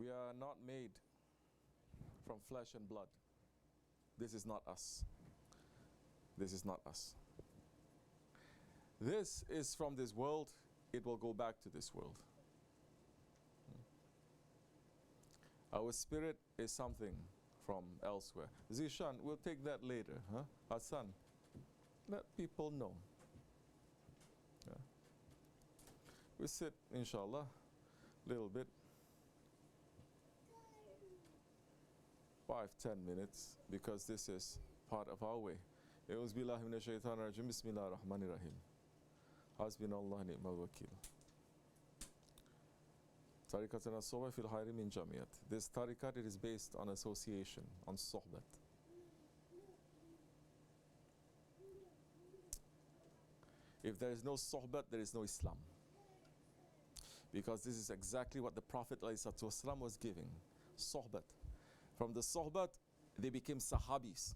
We are not made from flesh and blood. This is not us. This is not us. This is from this world. It will go back to this world. Our spirit is something from elsewhere. Zishan, we'll take that later. Huh? Hassan, let people know. Yeah. We sit, inshallah, a little bit. 5-10 minutes, because this is part of our way. Euz billahi minash shaitanir rajim. Bismillahir rahmanir rahim. Hasbunallahu ni'mal wakil. Tarikatuna sohbet fil hayri min jamiyat. This tariqat, it is based on association, on sohbet. If there is no sohbet, there is no Islam. Because this is exactly what the Prophet ﷺ was giving. Sohbet. From the sohbet, they became sahabis.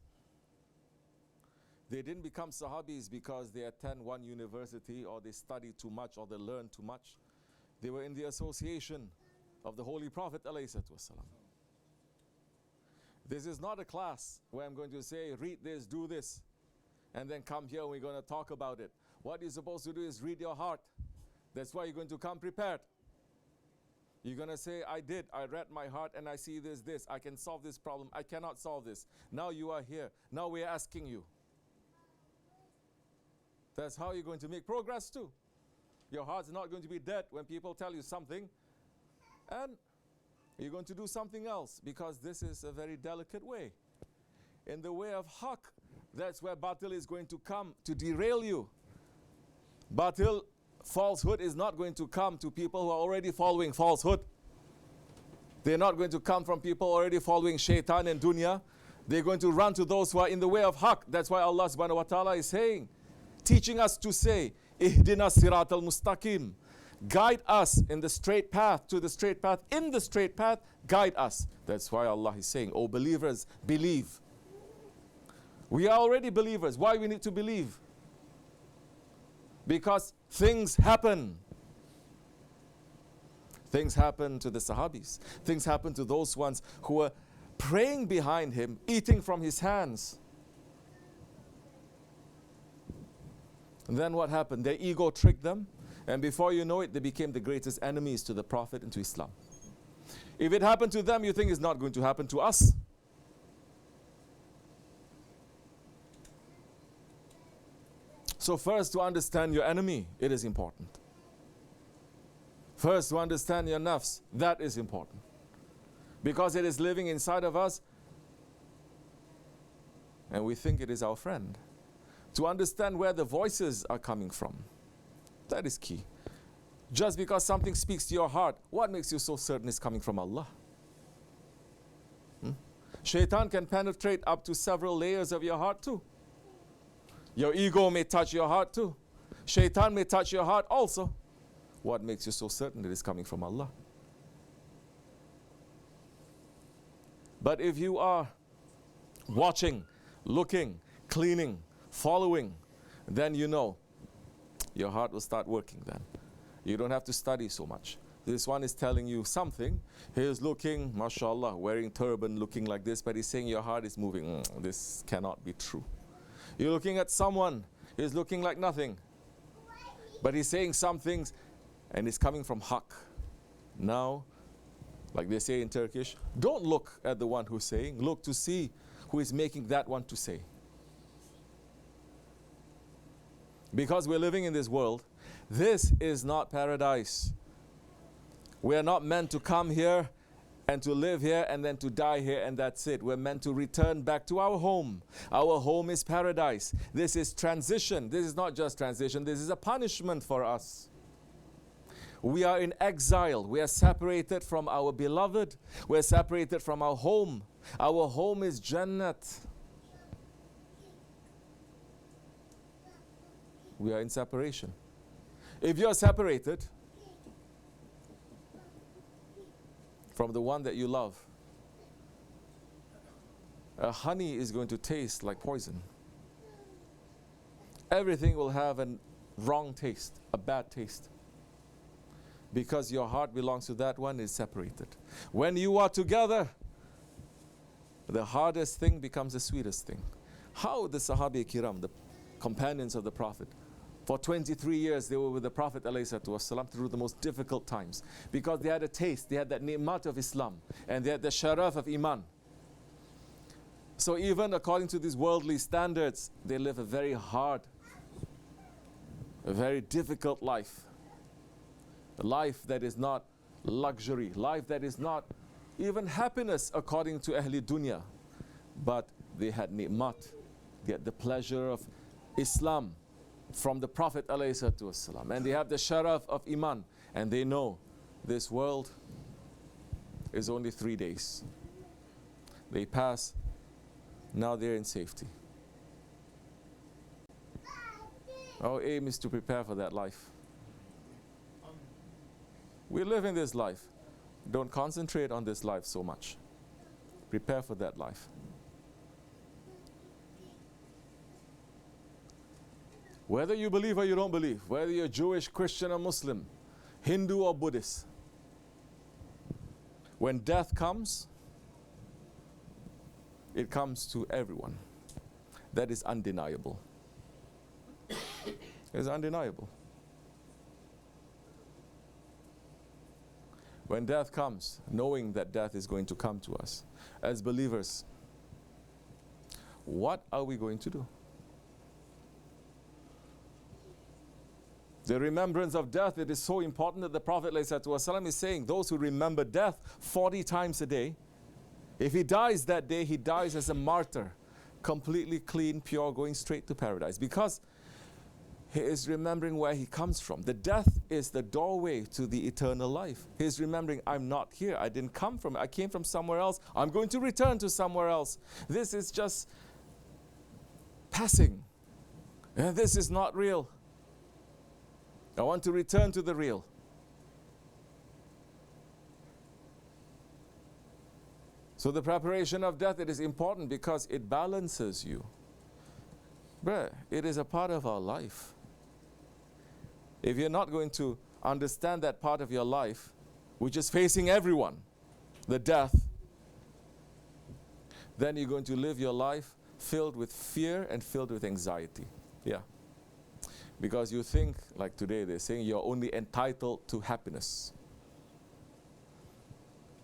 They didn't become sahabis because they attend one university or they study too much or they learn too much. They were in the association of the Holy Prophet ﷺ. This is not a class where I'm going to say, read this, do this, and then come here and we're going to talk about it. What you're supposed to do is read your heart. That's why you're going to come prepared. You're going to say, I read my heart and I see this. I can solve this problem. I cannot solve this. Now you are here. Now we're asking you. That's how you're going to make progress too. Your heart's not going to be dead when people tell you something, and you're going to do something else, because this is a very delicate way. In the way of haqq, that's where batil is going to come to derail you. Batil, falsehood, is not going to come to people who are already following falsehood. They're not going to come from people already following shaitan and dunya. They're going to run to those who are in the way of haqq. That's why Allah subhanahu wa ta'ala is saying, teaching us to say, Ihdina sirat al-mustaqim. Guide us in the straight path, to the straight path, in the straight path, guide us. That's why Allah is saying, O believers, believe. We are already believers. Why we need to believe? Because things happen. Things happen to the Sahabis. Things happen to those ones who were praying behind him, eating from his hands. And then what happened? Their ego tricked them, and before you know it, they became the greatest enemies to the Prophet and to Islam. If it happened to them, you think it's not going to happen to us? So first, to understand your enemy, it is important. First, to understand your nafs, that is important. Because it is living inside of us, and we think it is our friend. To understand where the voices are coming from, that is key. Just because something speaks to your heart, what makes you so certain it's coming from Allah? Shaitan can penetrate up to several layers of your heart too. Your ego may touch your heart too. Shaitan may touch your heart also. What makes you so certain that it's coming from Allah? But if you are watching, looking, cleaning, following, then you know your heart will start working then. You don't have to study so much. This one is telling you something. He is looking, mashallah, wearing turban, looking like this, but he's saying your heart is moving. This cannot be true. You're looking at someone, he's looking like nothing, but he's saying some things, and it's coming from haqq. Now, like they say in Turkish, don't look at the one who's saying, look to see who is making that one to say. Because we're living in this world, this is not paradise. We are not meant to come here and to live here and then to die here and that's it. We're meant to return back to our home. Our home is paradise. This is transition. This is not just transition. This is a punishment for us. We are in exile. We are separated from our beloved. We are separated from our home. Our home is Jannat. We are in separation. If you are separated from the one that you love, honey is going to taste like poison. Everything will have a wrong taste, a bad taste. because your heart belongs to that one, is separated. When you are together, the hardest thing becomes the sweetest thing. How the Sahabi Kiram, the companions of the Prophet, for 23 years they were with the Prophet ﷺ through the most difficult times, because they had a taste, they had that ni'mat of Islam, and they had the sharaf of Iman. So even according to these worldly standards, they live a very hard, a very difficult life. A life that is not luxury, life that is not even happiness according to Ahli Dunya. But they had ni'mat, they had the pleasure of Islam from the Prophet ﷺ, and they have the sharaf of Iman, and they know this world is only 3 days. They pass, now they're in safety. Our aim is to prepare for that life. We live in this life. Don't concentrate on this life so much. Prepare for that life. Whether you believe or you don't believe, whether you're Jewish, Christian or Muslim, Hindu or Buddhist, when death comes, it comes to everyone. That is undeniable. It's undeniable. When death comes, knowing that death is going to come to us, as believers, what are we going to do? The remembrance of death, it is so important that the Prophet ﷺ is saying, those who remember death 40 times a day, if he dies that day, he dies as a martyr, completely clean, pure, going straight to paradise, because he is remembering where he comes from. The death is the doorway to the eternal life. He is remembering, I'm not here, I didn't come from it, I came from somewhere else, I'm going to return to somewhere else. This is just passing, and this is not real. I want to return to the real. So the preparation of death, it is important because it balances you. Bruh, it is a part of our life. If you're not going to understand that part of your life, which is facing everyone, the death, then you're going to live your life filled with fear and filled with anxiety. Yeah. Because you think, like today, they're saying you're only entitled to happiness,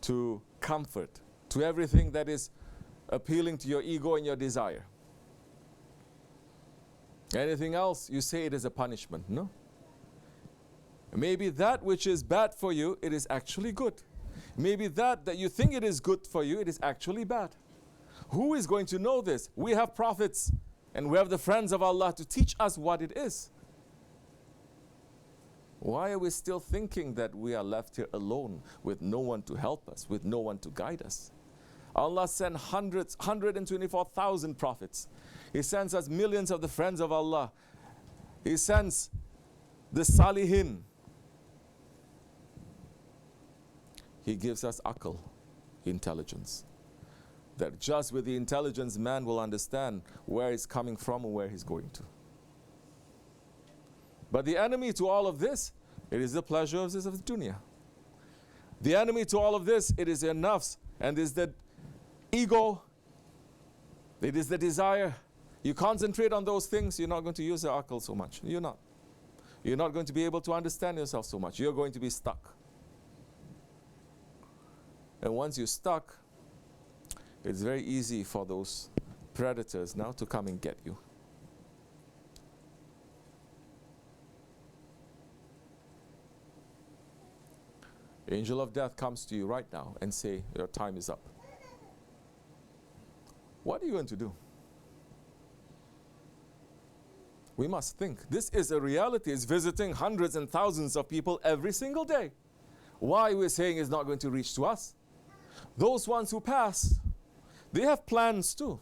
to comfort, to everything that is appealing to your ego and your desire. Anything else, you say it is a punishment. No. Maybe that which is bad for you, it is actually good. Maybe that you think it is good for you, it is actually bad. Who is going to know this? We have prophets and we have the friends of Allah to teach us what it is. Why are we still thinking that we are left here alone with no one to help us, with no one to guide us? Allah sent 124,000 prophets. He sends us millions of the friends of Allah. He sends the Salihin. He gives us aql, intelligence. That just with the intelligence, man will understand where he's coming from and where he's going to. But the enemy to all of this, it is the pleasures of the dunya. The enemy to all of this, it is your nafs, and it is the ego, it is the desire. You concentrate on those things, you're not going to use your aql so much. You're not. You're not going to be able to understand yourself so much. You're going to be stuck. And once you're stuck, it's very easy for those predators now to come and get you. Angel of death comes to you right now and say, your time is up. What are you going to do? We must think. This is a reality. It's visiting hundreds and thousands of people every single day. Why we're saying it's not going to reach to us? Those ones who pass, they have plans too.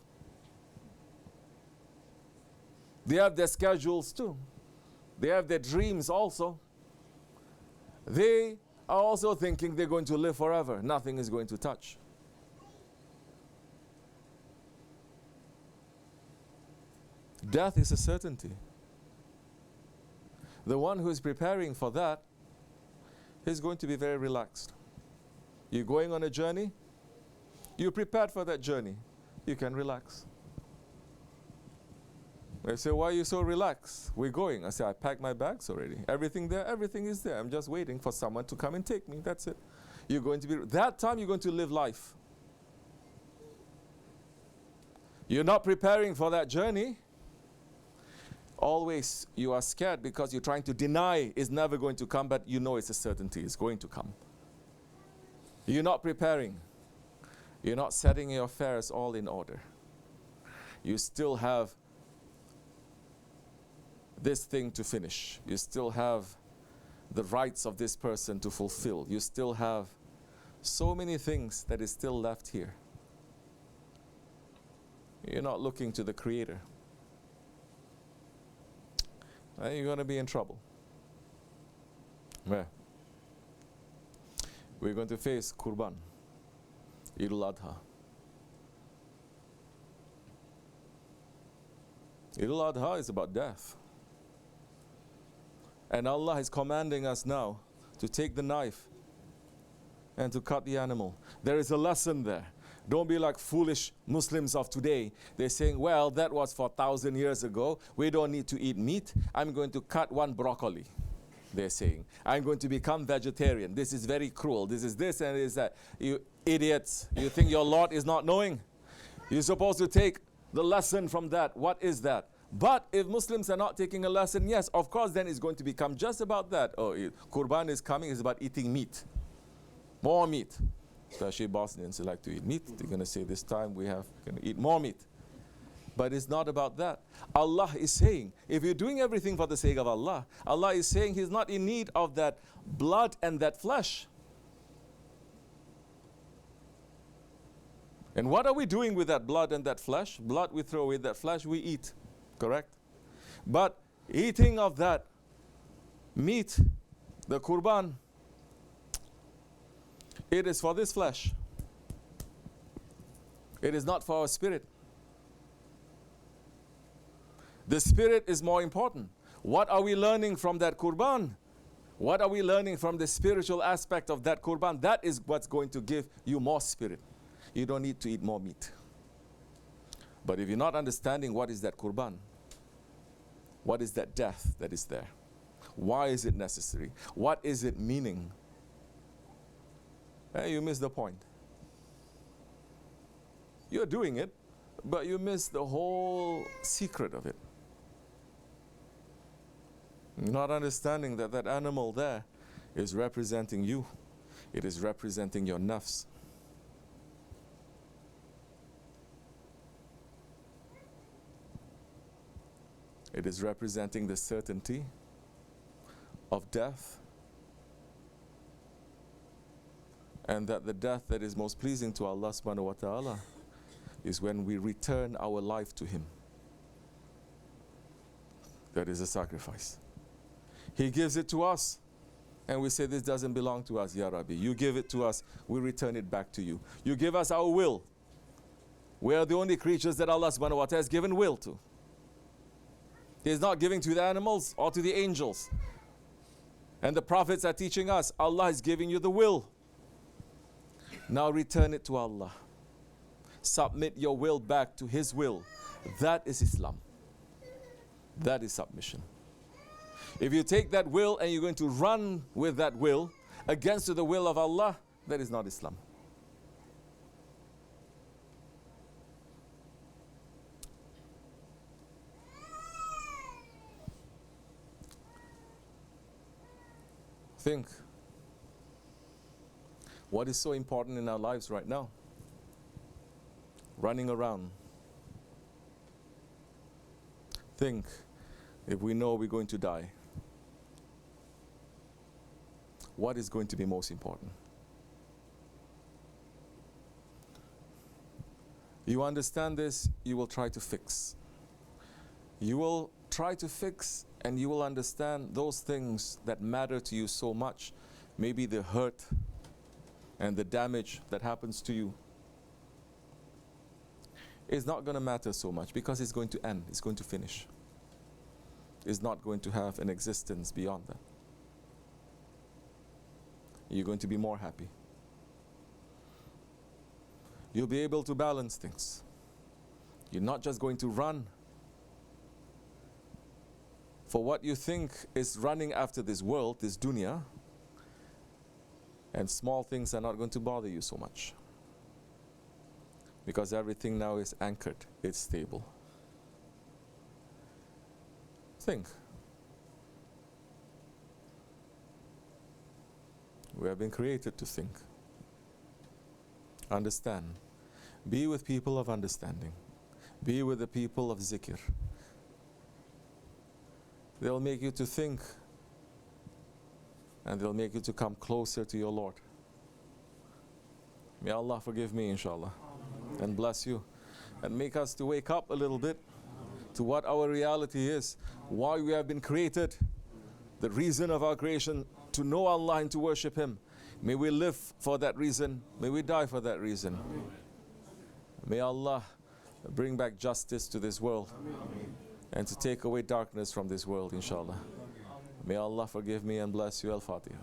They have their schedules too. They have their dreams also. They are also thinking they're going to live forever. Nothing is going to touch. Death is a certainty. The one who is preparing for that, he's going to be very relaxed. You're going on a journey, you're prepared for that journey, you can relax. They say, why are you so relaxed? We're going. I say, I packed my bags already. Everything there, everything is there. I'm just waiting for someone to come and take me. That's it. You're going to be, that time you're going to live life. You're not preparing for that journey. Always you are scared because you're trying to deny it's never going to come, but you know it's a certainty, it's going to come. You're not preparing. You're not setting your affairs all in order. You still have this thing to finish. You still have the rights of this person to fulfill. You still have so many things that is still left here. You're not looking to the Creator. And you're going to be in trouble. Where? We're going to face Qurban, Eid al-Adha. Eid al-Adha is about death. And Allah is commanding us now to take the knife and to cut the animal. There is a lesson there. Don't be like foolish Muslims of today. They're saying, well, that was for 1,000 years ago. We don't need to eat meat. I'm going to cut one broccoli. They're saying, I'm going to become vegetarian. This is very cruel. This is this and is that. You idiots. You think your Lord is not knowing? You're supposed to take the lesson from that. What is that? But if Muslims are not taking a lesson, yes, of course, then it's going to become just about that. Oh, Qurban is coming, it's about eating meat. More meat. Especially Bosnians like to eat meat. They're going to say this time we have going to eat more meat. But it's not about that. Allah is saying, if you're doing everything for the sake of Allah, Allah is saying He's not in need of that blood and that flesh. And what are we doing with that blood and that flesh? Blood we throw away, that flesh we eat. Correct? But eating of that meat, the Qurban, it is for this flesh. It is not for our spirit. The spirit is more important. What are we learning from that Qurban? What are we learning from the spiritual aspect of that Qurban? That is what's going to give you more spirit. You don't need to eat more meat. But if you're not understanding what is that Qurban, what is that death that is there? Why is it necessary? What is it meaning? You miss the point. You're doing it, but you miss the whole secret of it. Not understanding that that animal there is representing you. It is representing your nafs. It is representing the certainty of death, and that the death that is most pleasing to Allah subhanahu wa ta'ala is when we return our life to Him. That is a sacrifice. He gives it to us, and we say, this doesn't belong to us, Ya Rabbi. You give it to us, we return it back to you. You give us our will. We are the only creatures that Allah subhanahu wa ta'ala has given will to. He is not giving to the animals or to the angels. And the prophets are teaching us, Allah is giving you the will. Now return it to Allah. Submit your will back to His will. That is Islam. That is submission. If you take that will and you're going to run with that will against the will of Allah, that is not Islam. Think, what is so important in our lives right now? Running around. Think, if we know we're going to die, what is going to be most important? You understand this, you will try to fix. You will try to fix, and you will understand those things that matter to you so much. Maybe the hurt and the damage that happens to you is not going to matter so much, because it's going to end, it's going to finish. It's not going to have an existence beyond that. you're going to be more happy. You'll be able to balance things. You're not just going to run for what you think is running after this world, this dunya, and small things are not going to bother you so much. Because everything now is anchored, it's stable. Think. We have been created to think. Understand. Be with people of understanding. Be with the people of zikr. They'll make you to think, and they'll make you to come closer to your Lord. May Allah forgive me, inshallah, and bless you, and make us to wake up a little bit to what our reality is, why we have been created, the reason of our creation, to know Allah and to worship Him. May we live for that reason. May we die for that reason. May Allah bring back justice to this world and to take away darkness from this world, inshallah. May Allah forgive me and bless you. Al-Fatiha.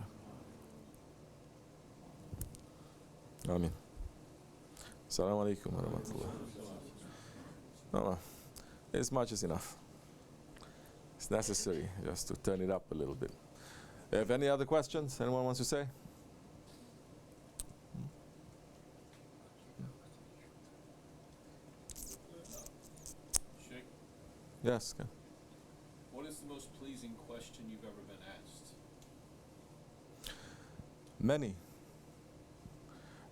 Ameen. Assalamu alaikum wa rahmatullah. No, it's much is enough. It's necessary just to turn it up a little bit. Have any other questions? Anyone wants to say? Shaykh, Yes. what is the most pleasing question you've ever been asked? Many.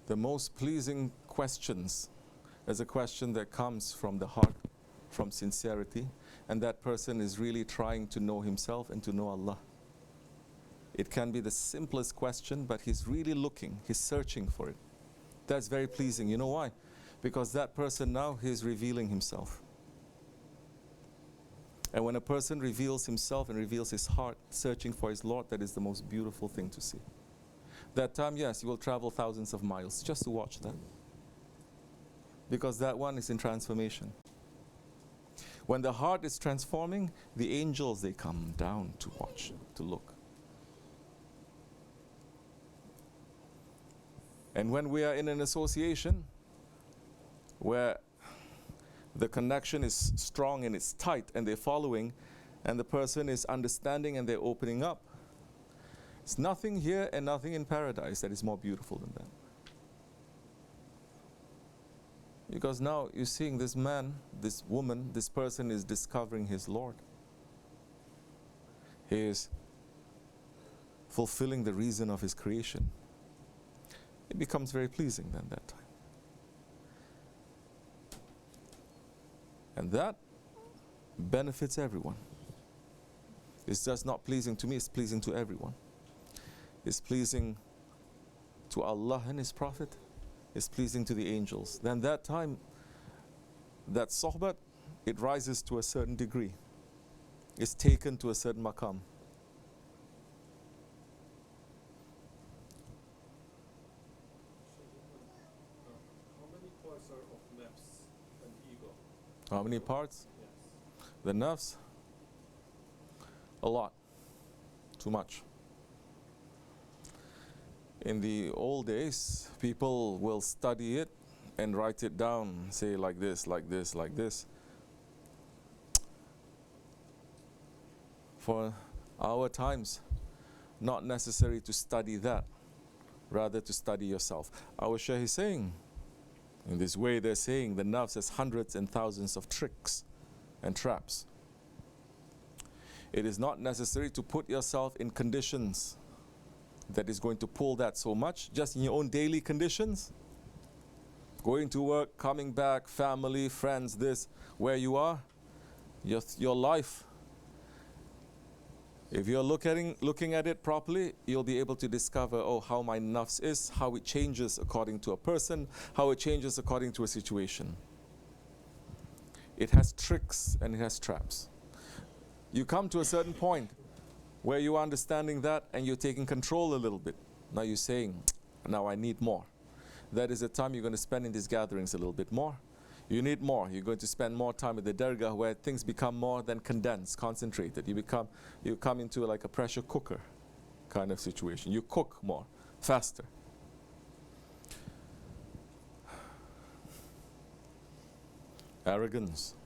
The most pleasing questions is a question that comes from the heart, from sincerity, and that person is really trying to know himself and to know Allah. It can be the simplest question, but he's really looking, he's searching for it. That's very pleasing. You know why? Because that person now, he's revealing himself. And when a person reveals himself and reveals his heart, searching for his Lord, that is the most beautiful thing to see. That time, yes, you will travel thousands of miles just to watch that. Because that one is in transformation. When the heart is transforming, the angels, they come down to watch, to look. And when we are in an association where the connection is strong and it's tight and they're following, and the person is understanding and they're opening up, it's nothing here and nothing in paradise that is more beautiful than that. Because now you're seeing this man, this woman, this person is discovering his Lord. He is fulfilling the reason of his creation. It becomes very pleasing then that time. And that benefits everyone. It's just not pleasing to me, it's pleasing to everyone. It's pleasing to Allah and His Prophet. It's pleasing to the angels. Then that time, that sohbat, it rises to a certain degree. It's taken to a certain maqam. How many parts are of nafs and ego? How many parts? Yes. The nafs? A lot. Too much. In the old days, people will study it and write it down, say like this, like this, like this. For our times, not necessary to study that, rather to study yourself. Our Shaykh is saying, in this way they're saying, the nafs has hundreds and thousands of tricks and traps. It is not necessary to put yourself in conditions that is going to pull that so much, just in your own daily conditions. Going to work, coming back, family, friends, this, where you are, your life. If you're looking at it properly, you'll be able to discover, oh, how my nafs is, how it changes according to a person, how it changes according to a situation. It has tricks and it has traps. You come to a certain point where you are understanding that and you're taking control a little bit. Now you're saying, now I need more. That is the time you're going to spend in these gatherings a little bit more. You need more. You're going to spend more time at the Dergahı where things become more than condensed, concentrated. You come into like a pressure cooker kind of situation. You cook more. faster. Arrogance,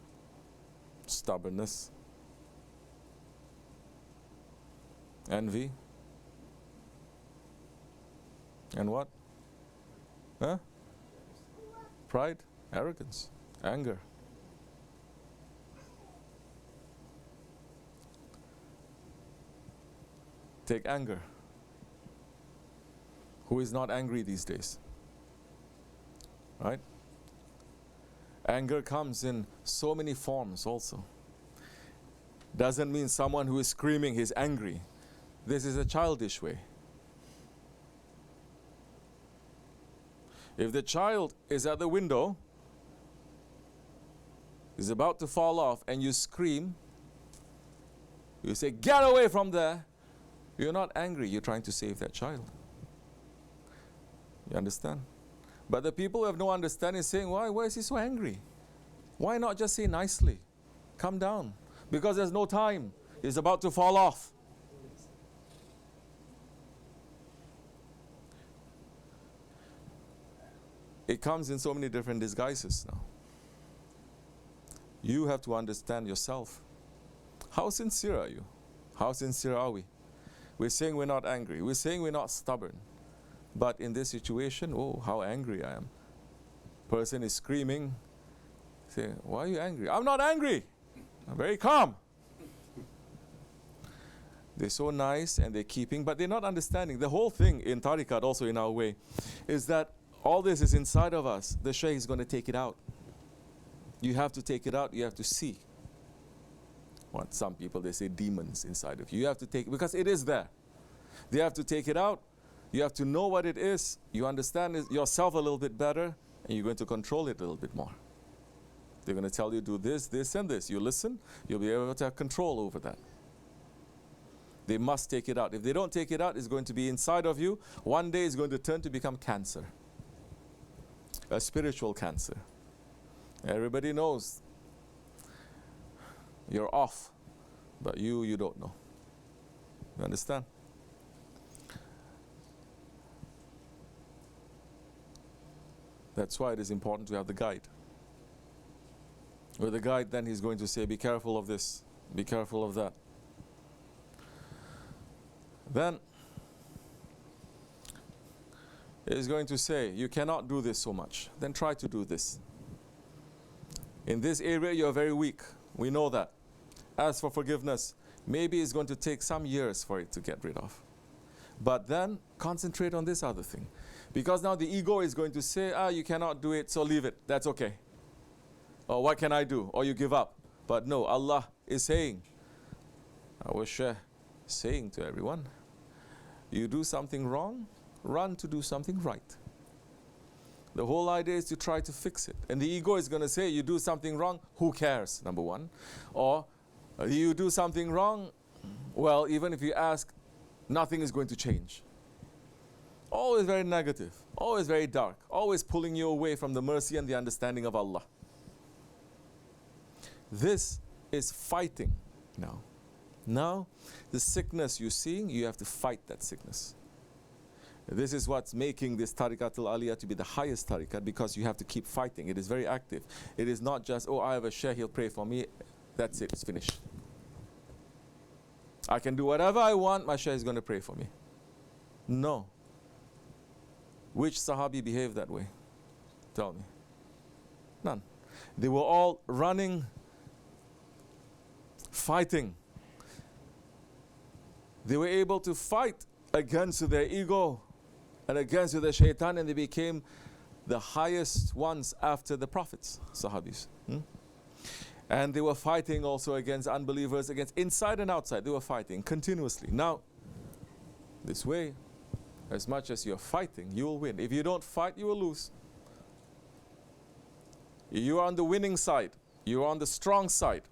stubbornness, envy, and what? Huh? Pride, arrogance, anger. Take anger. Who is not angry these days? Right? Anger comes in so many forms also. Doesn't mean someone who is screaming is angry. This is a childish way. If the child is at the window, is about to fall off, and you scream, you say, "Get away from there," you're not angry, you're trying to save that child. You understand? But the people who have no understanding saying, why is he so angry? Why not just say nicely, "Come down"? Because there's no time. He's about to fall off. It comes in so many different disguises now. You have to understand yourself. How sincere are you? How sincere are we? We're saying we're not angry. We're saying we're not stubborn. But in this situation, oh, how angry I am. Person is screaming, saying, "Why are you angry?" "I'm not angry. I'm very calm." They're so nice and they're keeping, but they're not understanding. The whole thing in tariqat, also in our way, is that all this is inside of us. The Shaykh is going to take it out. You have to take it out. You have to see. What some people, they say demons inside of you. You have to take it, because it is there. They have to take it out. You have to know what it is. You understand it yourself a little bit better, and you're going to control it a little bit more. They're going to tell you, do this, this, and this. You listen, you'll be able to have control over that. They must take it out. If they don't take it out, it's going to be inside of you. One day it's going to turn to become cancer. A spiritual cancer. Everybody knows you're off, but you don't know. You understand? That's why it is important to have the guide. With the guide, then he's going to say, be careful of this, be careful of that. Then he's going to say, you cannot do this so much. Then try to do this. In this area, you're very weak. We know that. As for forgiveness, maybe it's going to take some years for it to get rid of. But then concentrate on this other thing. Because now the ego is going to say, you cannot do it, so leave it. That's okay. Or what can I do? Or you give up. But no, Allah is saying, our Shaykh saying to everyone, you do something wrong, run to do something right. The whole idea is to try to fix it. And the ego is going to say, you do something wrong, who cares, number one. Or you do something wrong, well, even if you ask, nothing is going to change. Always very negative, always very dark, always pulling you away from the mercy and the understanding of Allah. This is fighting now. Now, the sickness you're seeing, you have to fight that sickness. This is what's making this tariqat al-aliyah to be the highest tariqat, because you have to keep fighting. It is very active. It is not just, oh, I have a Shaykh, he'll pray for me. That's it, it's finished. I can do whatever I want, my Shaykh is going to pray for me. No. Which Sahabi behaved that way? Tell me. None. They were all running, fighting. They were able to fight against their ego and against their shaitan, and they became the highest ones after the prophets, Sahabis. And they were fighting also against unbelievers, against inside and outside. They were fighting continuously. Now, this way, as much as you're fighting, you will win. If you don't fight, you will lose. You are on the winning side. You are on the strong side.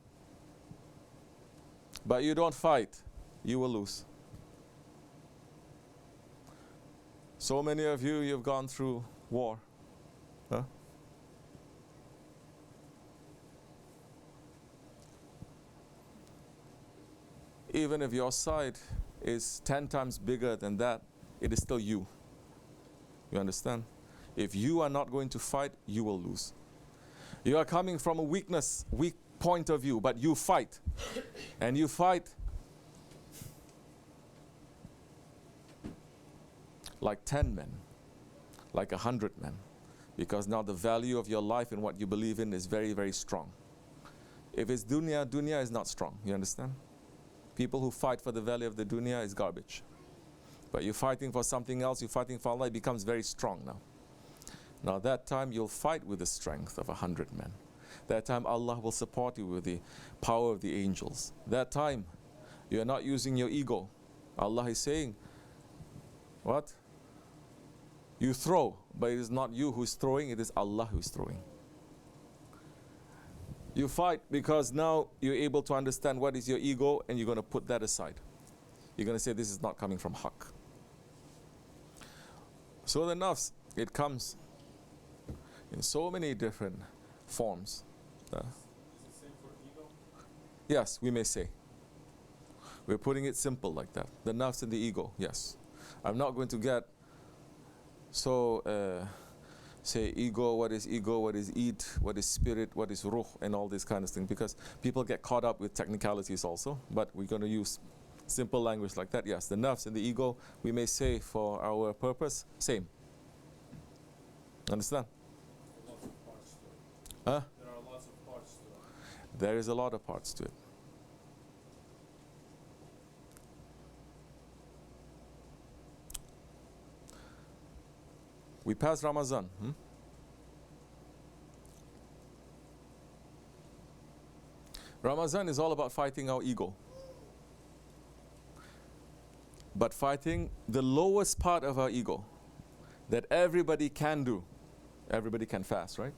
But you don't fight, you will lose. So many of you, you've gone through war. Huh? Even if your side is 10 times bigger than that, it is still you. You understand? If you are not going to fight, you will lose. You are coming from a weak point of view, but you fight. And you fight like 10 men, like 100 men. Because now the value of your life and what you believe in is very, very strong. If it's dunya, dunya is not strong. You understand? People who fight for the value of the dunya is garbage. But you're fighting for something else, you're fighting for Allah, it becomes very strong now. Now that time you'll fight with the strength of 100 men. That time Allah will support you with the power of the angels. That time you are not using your ego. Allah is saying, what? You throw, but it is not you who is throwing, it is Allah who is throwing. You fight because now you're able to understand what is your ego, and you're going to put that aside. You're going to say this is not coming from haqq. So the nafs, it comes in so many different forms. Is it same for ego? Yes, we may say. We're putting it simple like that. The nafs and the ego, yes. I'm not going to get so say ego, what is id, what is spirit, what is ruh, and all this kind of thing, because people get caught up with technicalities also, but we're going to use simple language like that. Yes, the nafs and the ego, we may say for our purpose, same. Understand? Lots of parts to it. Huh? There are lots of parts to it. There is a lot of parts to it. We passed Ramadan. Ramadan is all about fighting our ego. But fighting the lowest part of our ego that everybody can do. Everybody can fast, right?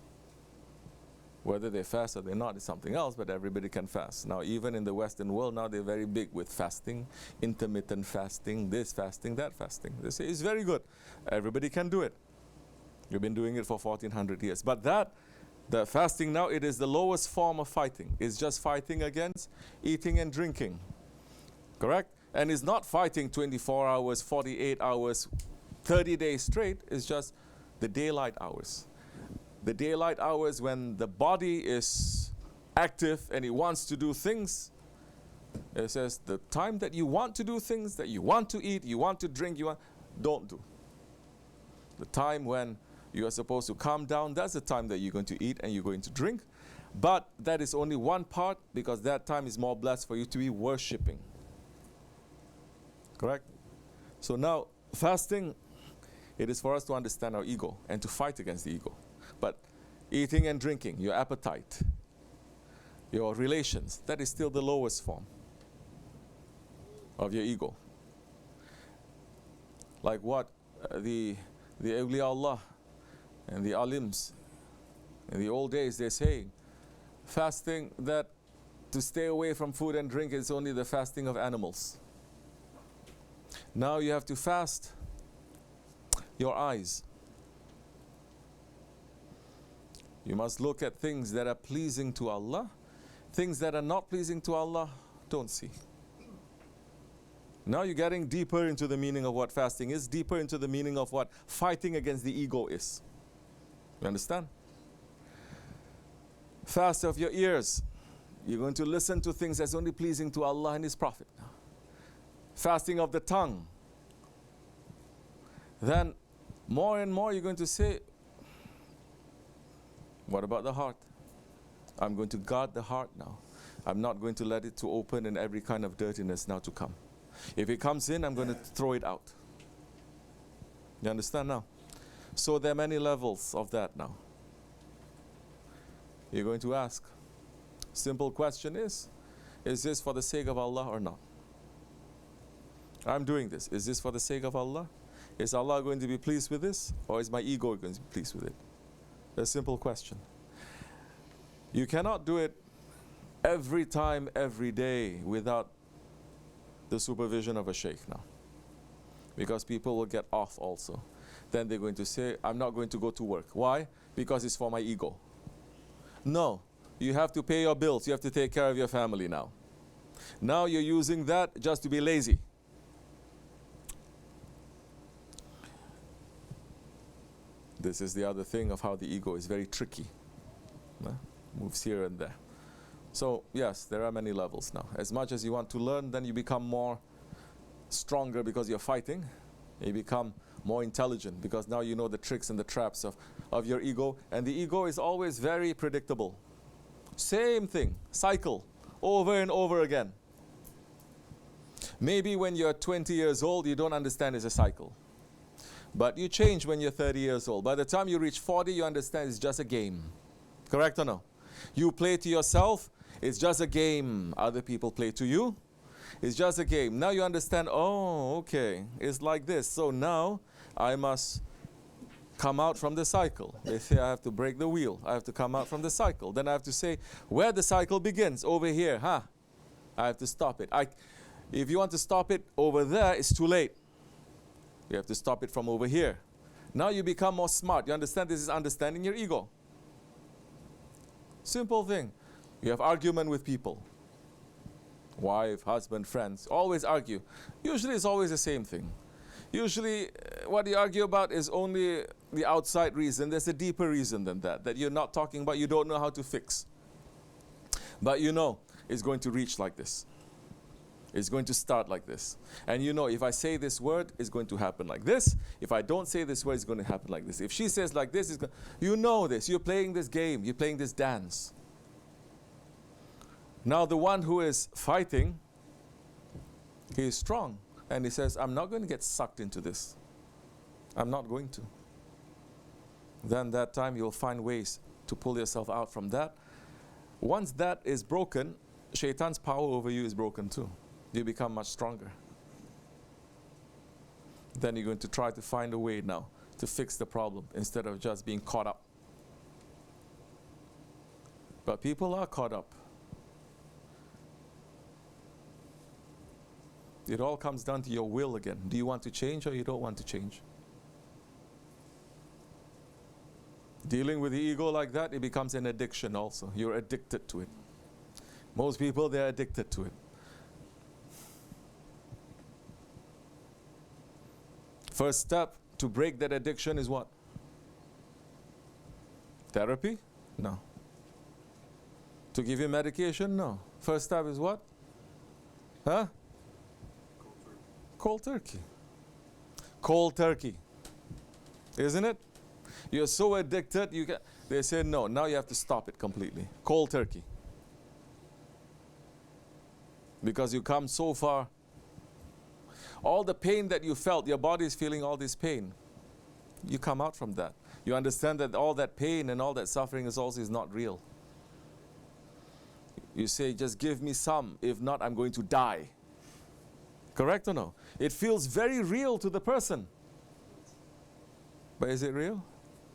Whether they fast or they're not is something else, but everybody can fast. Now, even in the Western world, now they're very big with fasting, intermittent fasting, this fasting, that fasting. They say it's very good. Everybody can do it. We've been doing it for 1400 years. But the fasting now, it is the lowest form of fighting. It's just fighting against eating and drinking. Correct? And it's not fighting 24 hours, 48 hours, 30 days straight. It's just the daylight hours. The daylight hours when the body is active and it wants to do things. It says the time that you want to do things, that you want to eat, you want to drink, don't do. The time when you are supposed to calm down, that's the time that you're going to eat and you're going to drink. But that is only one part, because that time is more blessed for you to be worshipping. Correct? So now, fasting, it is for us to understand our ego and to fight against the ego. But eating and drinking, your appetite, your relations, that is still the lowest form of your ego. Like what the awliya Allah and the alims in the old days, they say fasting, that to stay away from food and drink is only the fasting of animals. Now you have to fast your eyes. You must look at things that are pleasing to Allah. Things that are not pleasing to Allah, don't see. Now you're getting deeper into the meaning of what fasting is, deeper into the meaning of what fighting against the ego is. You understand? Fast of your ears. You're going to listen to things that's only pleasing to Allah and His Prophet. Fasting of the tongue. Then more and more you're going to say, what about the heart? I'm going to guard the heart now. I'm not going to let it to open and every kind of dirtiness now to come. If it comes in, I'm going to throw it out. You understand now? So there are many levels of that now. You're going to ask. Simple question is this for the sake of Allah or not? I'm doing this. Is this for the sake of Allah? Is Allah going to be pleased with this? Or is my ego going to be pleased with it? A simple question. You cannot do it every time, every day without the supervision of a shaykh now. Because people will get off also. Then they're going to say, I'm not going to go to work. Why? Because it's for my ego. No. You have to pay your bills. You have to take care of your family now. Now you're using that just to be lazy. This is the other thing of how the ego is very tricky. Moves here and there. So yes, there are many levels now. As much as you want to learn, then you become more stronger because you're fighting. You become more intelligent because now you know the tricks and the traps of your ego. And the ego is always very predictable. Same thing, cycle, over and over again. Maybe when you're 20 years old, you don't understand it's a cycle. But you change when you're 30 years old. By the time you reach 40, you understand it's just a game. Correct or no? You play to yourself, it's just a game. Other people play to you, it's just a game. Now you understand, oh, okay, it's like this. So now I must come out from the cycle. They say I have to break the wheel. I have to come out from the cycle. Then I have to say where the cycle begins, over here, I have to stop it. If you want to stop it over there, it's too late. You have to stop it from over here. Now you become more smart. You understand this is understanding your ego. Simple thing. You have argument with people. Wife, husband, friends. Always argue. Usually it's always the same thing. Usually what you argue about is only the outside reason. There's a deeper reason than that you're not talking about, you don't know how to fix. But you know it's going to reach like this. It's going to start like this. And you know, if I say this word, it's going to happen like this. If I don't say this word, it's going to happen like this. If she says like this, you know this. You're playing this game. You're playing this dance. Now the one who is fighting, he is strong. And he says, I'm not going to get sucked into this. I'm not going to. Then that time you'll find ways to pull yourself out from that. Once that is broken, Shaitan's power over you is broken too. You become much stronger. Then you're going to try to find a way now to fix the problem instead of just being caught up. But people are caught up. It all comes down to your will again. Do you want to change or you don't want to change? Dealing with the ego like that, it becomes an addiction also. You're addicted to it. Most people, they're addicted to it. First step to break that addiction is what? Therapy? No. To give you medication? No. First step is what? Cold turkey. Cold turkey. Isn't it? You're so addicted, they say no, now you have to stop it completely. Cold turkey. Because you come so far. All the pain that you felt, your body is feeling all this pain. You come out from that. You understand that all that pain and all that suffering is not real. You say, just give me some, if not, I'm going to die. Correct or no? It feels very real to the person. But is it real?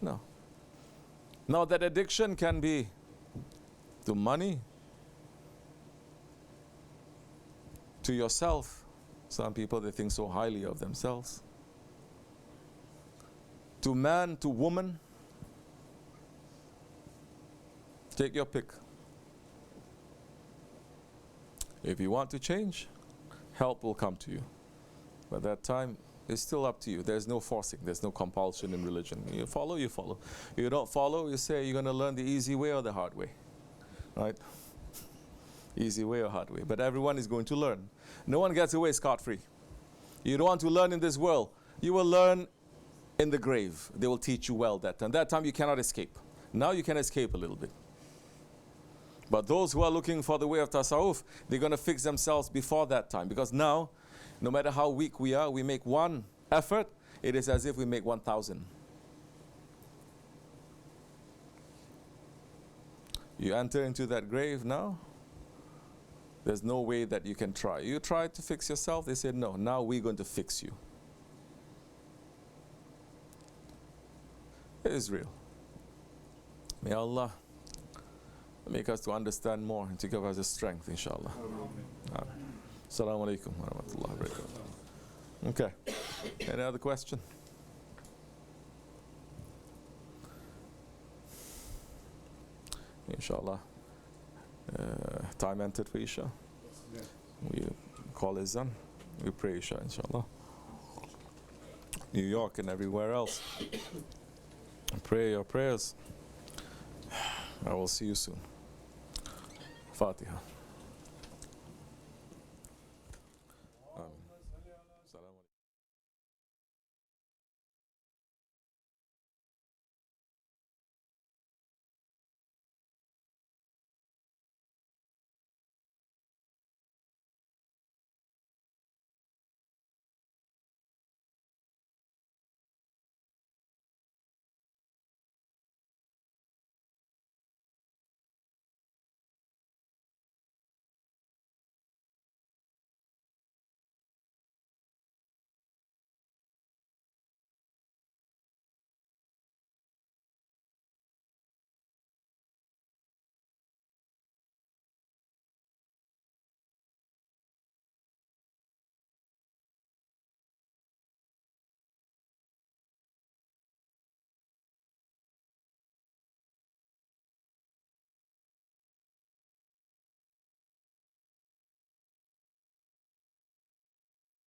No. Now that addiction can be to money, to yourself. Some people, they think so highly of themselves. To man, to woman. Take your pick. If you want to change, help will come to you. But that time, it's still up to you. There's no forcing. There's no compulsion in religion. You follow, you follow. You don't follow, you say you're going to learn the easy way or the hard way. Right? Easy way or hard way. But everyone is going to learn. No one gets away scot-free. You don't want to learn in this world. You will learn in the grave. They will teach you well that time. That time you cannot escape. Now you can escape a little bit. But those who are looking for the way of tasawwuf, they're going to fix themselves before that time. Because now, no matter how weak we are, we make one effort, it is as if we make 1,000. You enter into that grave now, there's no way that you can try. You try to fix yourself, they said, no, now we're going to fix you. It is real. May Allah make us to understand more and to give us the strength, inshallah. Assalamu alaikum wa rahmatullahi wa barakatuh. Okay. Any other question? Inshallah. Time entered for Isha. We call Izan. We pray Isha, inshallah. New York and everywhere else. Pray your prayers. I will see you soon. Fatiha.